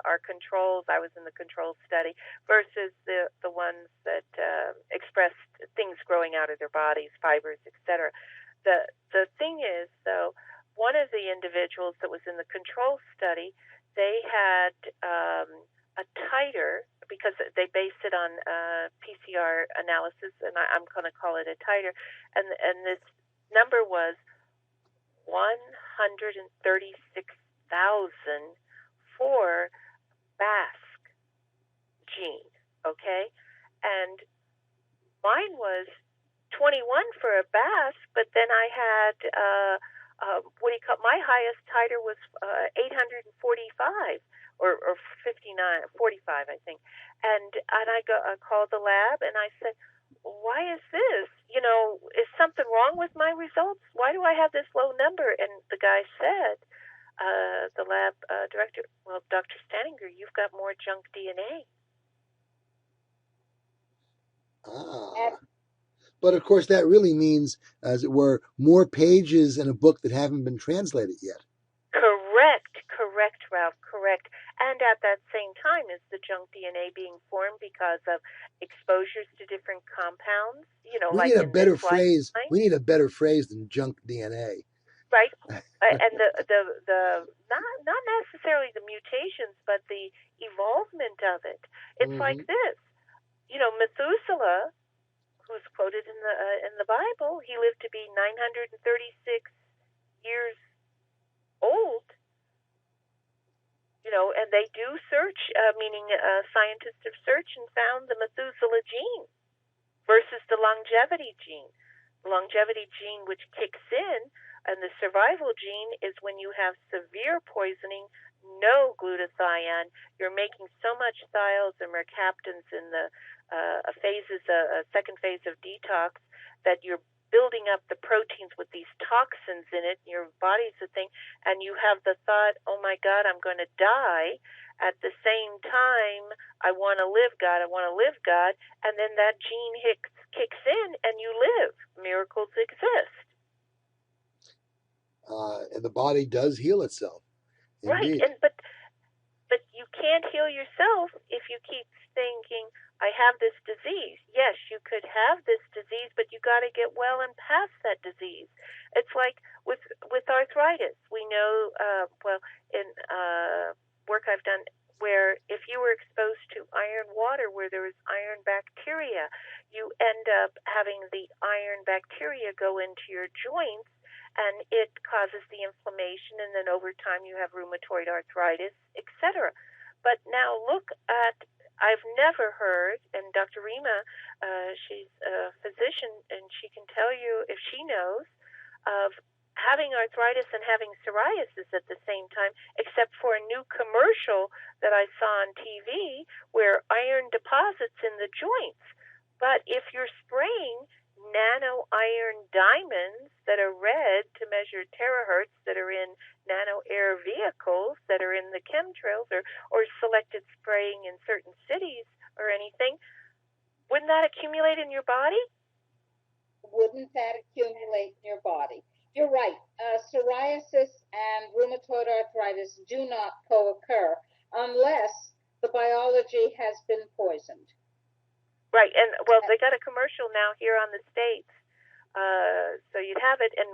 our controls. I was in the control study versus the ones that expressed things growing out of their bodies, fibers, etc. The thing is, though, one of the individuals that was in the control study, they had a titer, because they based it on PCR analysis, and I'm going to call it a titer, and this number was 136,000 for BASC gene, okay? And mine was 21 for a BASC, but then I had my highest titer was 845 or 59, 45, I think. And I called the lab and I said, why is this? Is something wrong with my results? Why do I have this low number? And the guy said, the lab director, well, Dr. Staninger, you've got more junk DNA. But of course, that really means, as it were, more pages in a book that haven't been translated yet. Correct, Ralph, correct. And at that same time, is the junk DNA being formed because of exposures to different compounds? We like need a in better this phrase. lifetime? We need a better phrase than junk DNA. Right. And the not necessarily the mutations, but the evolvement of it. It's like this. Methuselah, who's quoted in the Bible, he lived to be 936 years old. And they do search, meaning scientists have searched and found the Methuselah gene versus the longevity gene. The longevity gene, which kicks in, and the survival gene is when you have severe poisoning, no glutathione, you're making so much thiols and mercaptans in the second phase of detox, that you're building up the proteins with these toxins in it, your body's the thing, and you have the thought, oh my God, I'm going to die. At the same time, I want to live, God, and then that gene kicks in and you live. Miracles exist. And the body does heal itself. Indeed. Right, but you can't heal yourself if you keep thinking, I have this disease. Yes, you could have this disease, but you got to get well and past that disease. It's like with arthritis. We know, in work I've done, where if you were exposed to iron water where there is iron bacteria, you end up having the iron bacteria go into your joints, and it causes the inflammation, and then over time you have rheumatoid arthritis, etc. But now look at, I've never heard, and Dr. Rima, she's a physician, and she can tell you if she knows, of having arthritis and having psoriasis at the same time, except for a new commercial that I saw on TV where iron deposits in the joints. But if you're spraying nano iron diamonds that are red to measure terahertz that are in nano air vehicles that are in the chemtrails or selected spraying in certain cities or anything, wouldn't that accumulate in your body? Wouldn't that accumulate in your body? You're right. Psoriasis and rheumatoid arthritis do not co-occur unless the biology has been poisoned. Right, and well, they got a commercial now here on the States, so you'd have it. And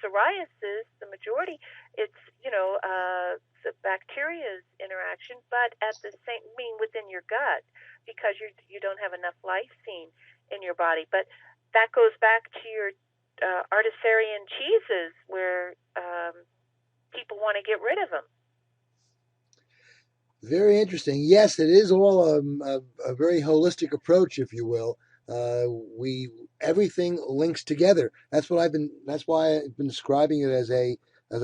psoriasis, the majority, it's the bacteria's interaction, but at the same, within your gut, because you don't have enough lysine in your body. But that goes back to your artisarian cheeses, where people want to get rid of them. Very interesting. Yes, it is all a very holistic approach, if you will. Everything links together. That's why I've been describing it as a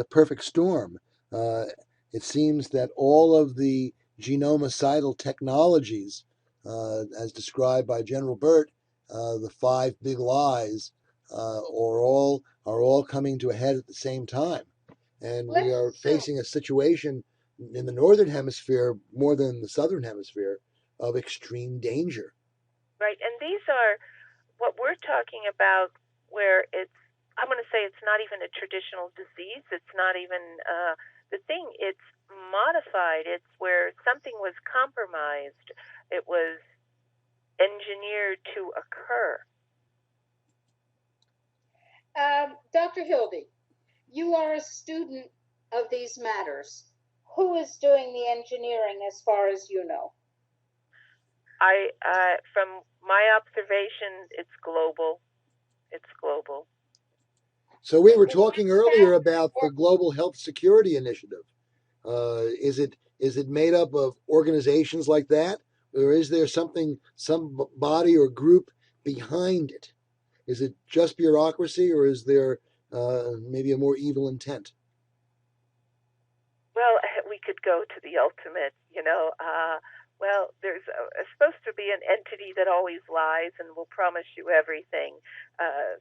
perfect storm. It seems that all of the genomocidal technologies as described by General Burt, the five big lies are all coming to a head at the same time, and we are Let's facing a situation in the northern hemisphere more than the southern hemisphere of extreme danger. Right, and these are what we're talking about, where I'm going to say it's not even a traditional disease. It's not even the thing. It's modified. It's where something was compromised. It was engineered to occur. Dr. Hildy, you are a student of these matters. Who is doing the engineering as far as you know? From my observation, it's global. It's global. So we were talking earlier about the Global Health Security Initiative. Is it made up of organizations like that, or is there some body or group behind it? Is it just bureaucracy, or is there maybe a more evil intent? Well, we could go to the ultimate, well, there's supposed to be an entity that always lies and will promise you everything.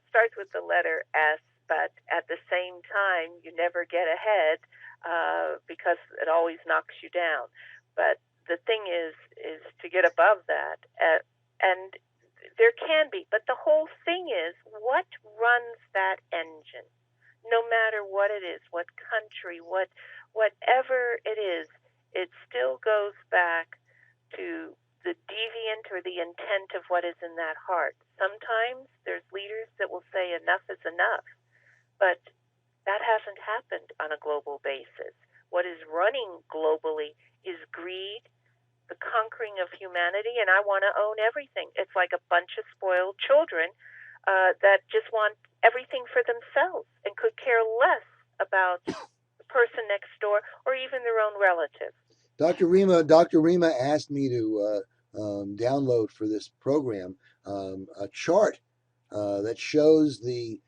Starts with the letter S, but at the same time, you never get ahead because it always knocks you down. But the thing is to get above that, and there can be. But the whole thing is, what runs that engine? No matter what it is, what country, whatever it is, it still goes back to the deviant or the intent of what is in that heart. Sometimes there's leaders that will say enough is enough, but that hasn't happened on a global basis. What is running globally is greed, the conquering of humanity, and I want to own everything. It's like a bunch of spoiled children that just want everything for themselves and could care less about the person next door or even their own relative. Dr. Rima asked me to download for this program a chart that shows the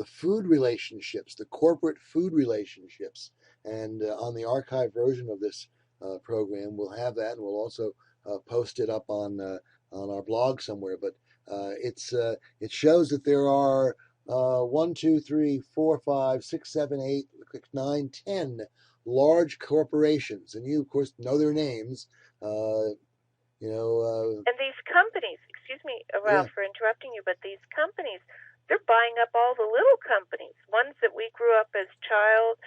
food relationships, the corporate food relationships, and on the archive version of this program, we'll have that, and we'll also post it up on our blog somewhere. But it shows that there are 1, 2, 3, 4, 5, 6, 7, 8, 9, 10 large corporations, and you, of course, know their names. And these companies, excuse me, Ralph, for interrupting you, but these companies, they're buying up all the little companies, ones that we grew up as child,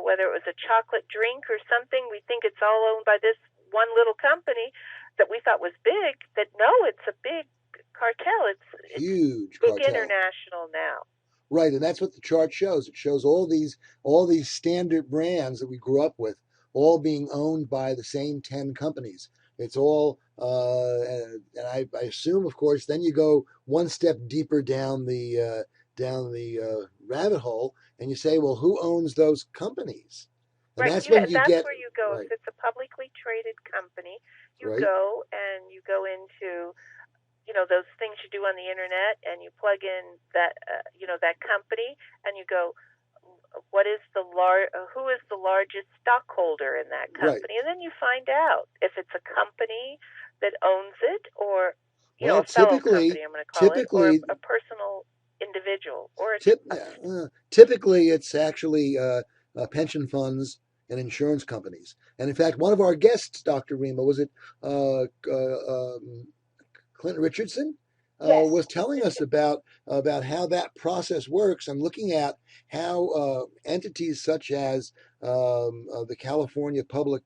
whether it was a chocolate drink or something, we think it's all owned by this one little company that we thought was big, that no, it's a big cartel. It's huge big cartel. International now. Right, and that's what the chart shows. It shows all these standard brands that we grew up with, all being owned by the same 10 companies. It's all, and I assume, of course, then you go one step deeper down the rabbit hole, and you say, well, who owns those companies? And right, that's when you that's get where you go. Right. If it's a publicly traded company, you right. go and you go into those things you do on the internet, and you plug in that that company, and you go, who is the largest stockholder in that company, right. and then you find out if it's a company that owns it, or well, a fellow company, I'm going to call it, or a personal individual, or typically it's actually pension funds and insurance companies. And in fact, one of our guests, Dr. Rima, was it Clinton Richardson, yes. was telling us about how that process works, and looking at how entities such as the California Public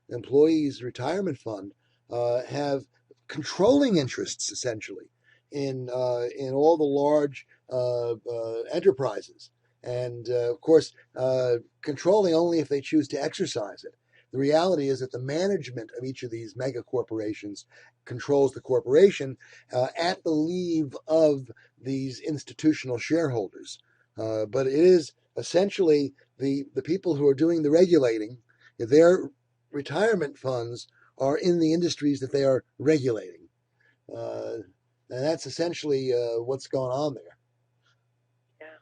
Employees Retirement Fund have controlling interests essentially in all the large enterprises, and of course controlling only if they choose to exercise it. The reality is that the management of each of these mega corporations controls the corporation at the leave of these institutional shareholders. But it is essentially the people who are doing the regulating. Their retirement funds are in the industries that they are regulating. And that's essentially what's going on there. Yeah.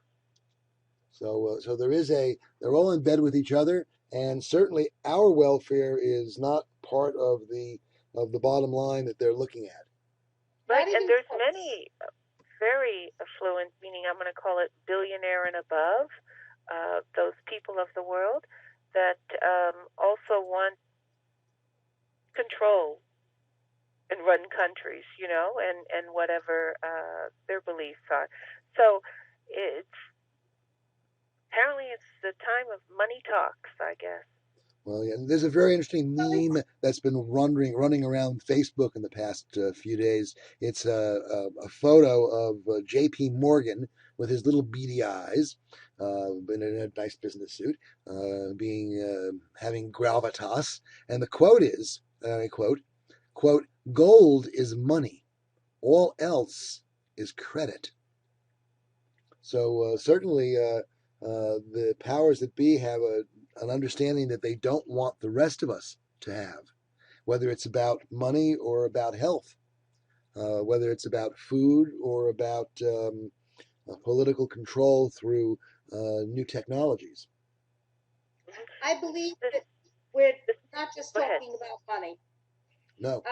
So they're all in bed with each other, and certainly our welfare is not part of the of the bottom line that they're looking at. Right, and there's many very affluent, meaning I'm going to call it billionaire and above, those people of the world that also want control and run countries, and whatever their beliefs are. So apparently it's the time of money talks, I guess. Well, yeah, there's a very interesting meme that's been running around Facebook in the past few days. It's a photo of J.P. Morgan with his little beady eyes, in a nice business suit, having gravitas, and the quote is, I quote, "Gold is money, all else is credit." So certainly the powers that be have an understanding that they don't want the rest of us to have, whether it's about money or about health, whether it's about food or about political control through new technologies. I believe that we're not just talking about money. No.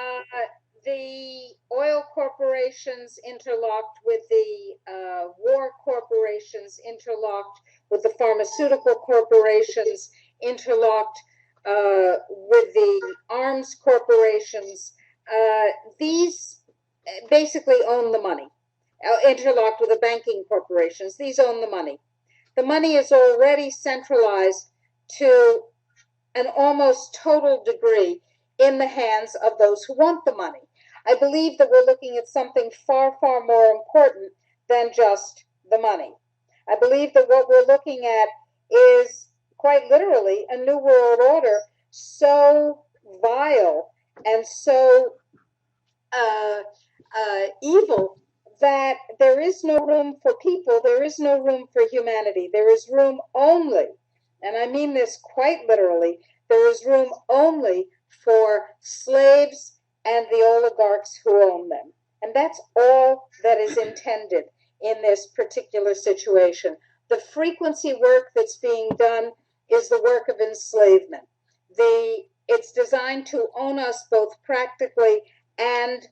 The oil corporations interlocked with the war corporations, interlocked with the pharmaceutical corporations, interlocked with the arms corporations. These basically own the money. Interlocked with the banking corporations. These own the money. The money is already centralized to an almost total degree in the hands of those who want the money. I believe that we're looking at something far, far more important than just the money. I believe that what we're looking at is quite literally a new world order so vile and so evil that there is no room for people, there is no room for humanity. There is room only, and I mean this quite literally, there is room only for slaves and the oligarchs who own them. And that's all that is intended in this particular situation. The frequency work that's being done is the work of enslavement. It's designed to own us both practically and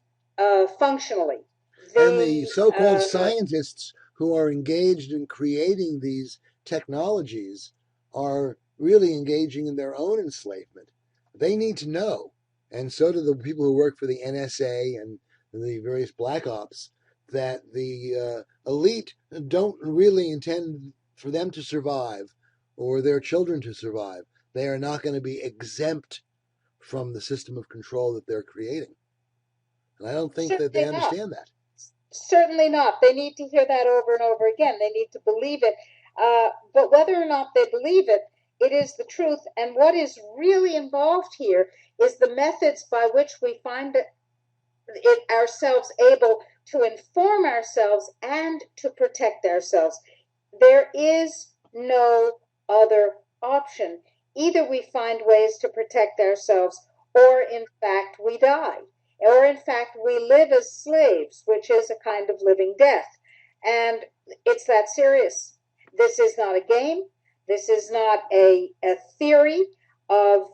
functionally. And the so-called scientists who are engaged in creating these technologies are really engaging in their own enslavement. They need to know, and so do the people who work for the NSA and the various black ops, that the elite don't really intend for them to survive or their children to survive. They are not going to be exempt from the system of control that they're creating. And I don't think that they understand that. Certainly not. They need to hear that over and over again. They need to believe it. But whether or not they believe it, it is the truth. And what is really involved here is the methods by which we find ourselves able to inform ourselves and to protect ourselves. There is no other option. Either we find ways to protect ourselves, or in fact we die. Or in fact we live as slaves, which is a kind of living death. And it's that serious. This is not a game. This is not a theory of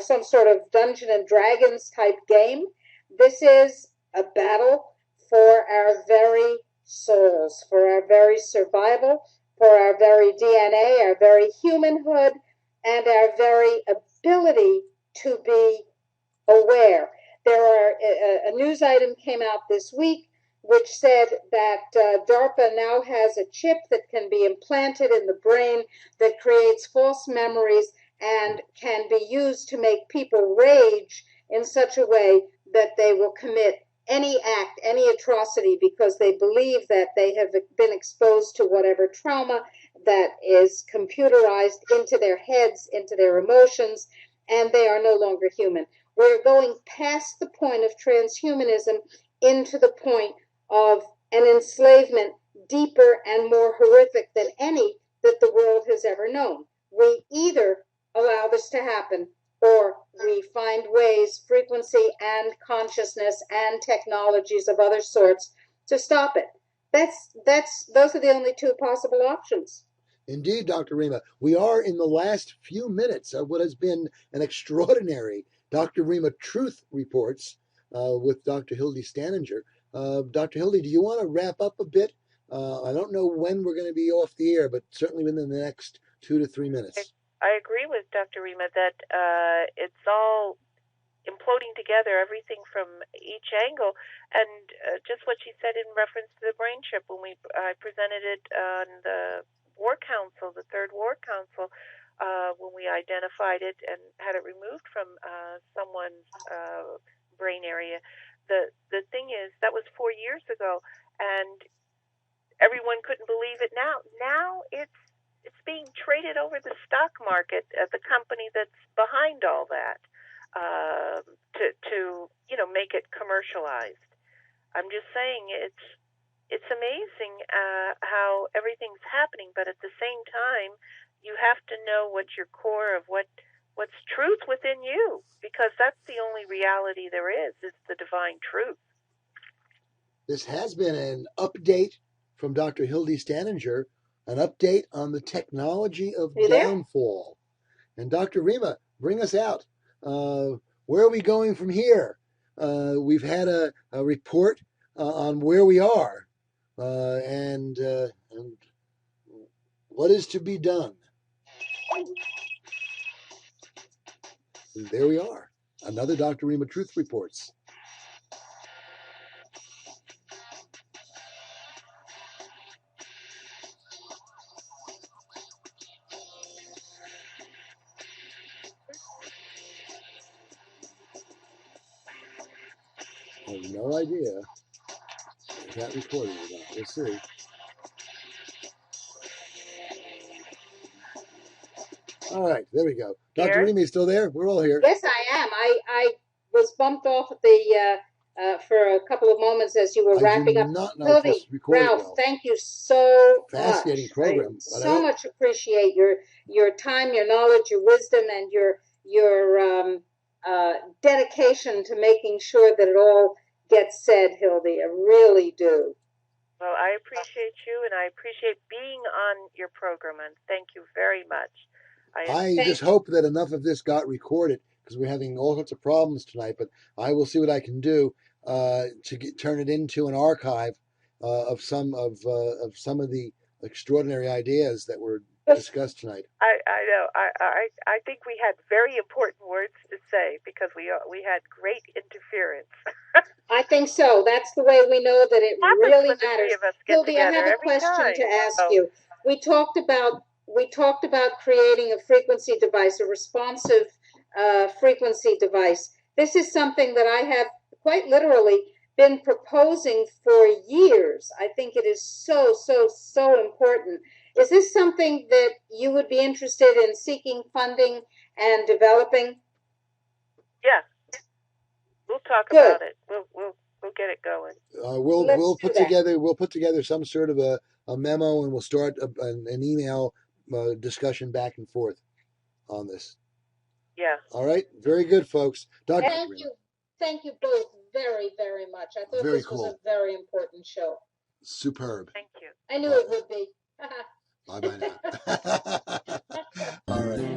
some sort of Dungeons and Dragons type game. This is a battle for our very souls, for our very survival, for our very DNA, our very humanhood, and our very ability to be aware. A news item came out this week which said that DARPA now has a chip that can be implanted in the brain that creates false memories and can be used to make people rage in such a way that they will commit any act, any atrocity, because they believe that they have been exposed to whatever trauma that is computerized into their heads, into their emotions, and they are no longer human. We're going past the point of transhumanism into the point of an enslavement deeper and more horrific than any that the world has ever known. We either allow this to happen, or we find ways, frequency and consciousness and technologies of other sorts to stop it. Those are the only two possible options. Indeed, Dr. Rima. We are in the last few minutes of what has been an extraordinary Dr. Rima Truth Reports with Dr. Hildy Staninger. Dr. Hildy, do you want to wrap up a bit? I don't know when we're going to be off the air, but certainly within the next 2 to 3 minutes. I agree with Dr. Rima that it's all imploding together, everything from each angle, and just what she said in reference to the brain chip when I presented it on the War Council, the Third War Council, when we identified it and had it removed from someone's brain area. The thing is, that was 4 years ago, and everyone couldn't believe it. Now it's being traded over the stock market at the company that's behind all that to make it commercialized. I'm just saying it's amazing how everything's happening, but at the same time, you have to know what's your core of what's truth within you, because that's the only reality there is the divine truth. This has been an update from Dr. Hildy Staninger, an update on the technology of downfall. And Dr. Rima, bring us out. Where are we going from here? We've had a report on where we are and what is to be done. And there we are. Another Dr. Rima Truth Reports. I have no idea if that recorded or not. We'll see. All right, there we go. Dr. Rima, still there? We're all here. Yes, I am. I was bumped off at the for a couple of moments as you were wrapping up. Not know Hildy, if this recorded Ralph, well. thank you so Fascinating much. program. I so much appreciate your time, your knowledge, your wisdom, and your dedication to making sure that it all gets said, Hildy. I really do. Well, I appreciate you, and I appreciate being on your program, and thank you very much. I just hope that enough of this got recorded, because we're having all sorts of problems tonight, but I will see what I can do to turn it into an archive of some of the extraordinary ideas that were discussed tonight. I know. I think we had very important words to say because we had great interference. I think so. That's the way we know that it really matters. Hildy, I have a question to ask you. We talked about creating a frequency device, a responsive frequency device. This is something that I have quite literally been proposing for years. I think it is so important. Is this something that you would be interested in seeking funding and developing? Yeah, we'll talk about it. We'll get it going. We'll put together some sort of a memo, and we'll start an email discussion back and forth on this. Yeah. All right. Very good, folks. Thank you both very much. I thought this was a very important show. Superb. Thank you. I knew it would be. Bye now. All right.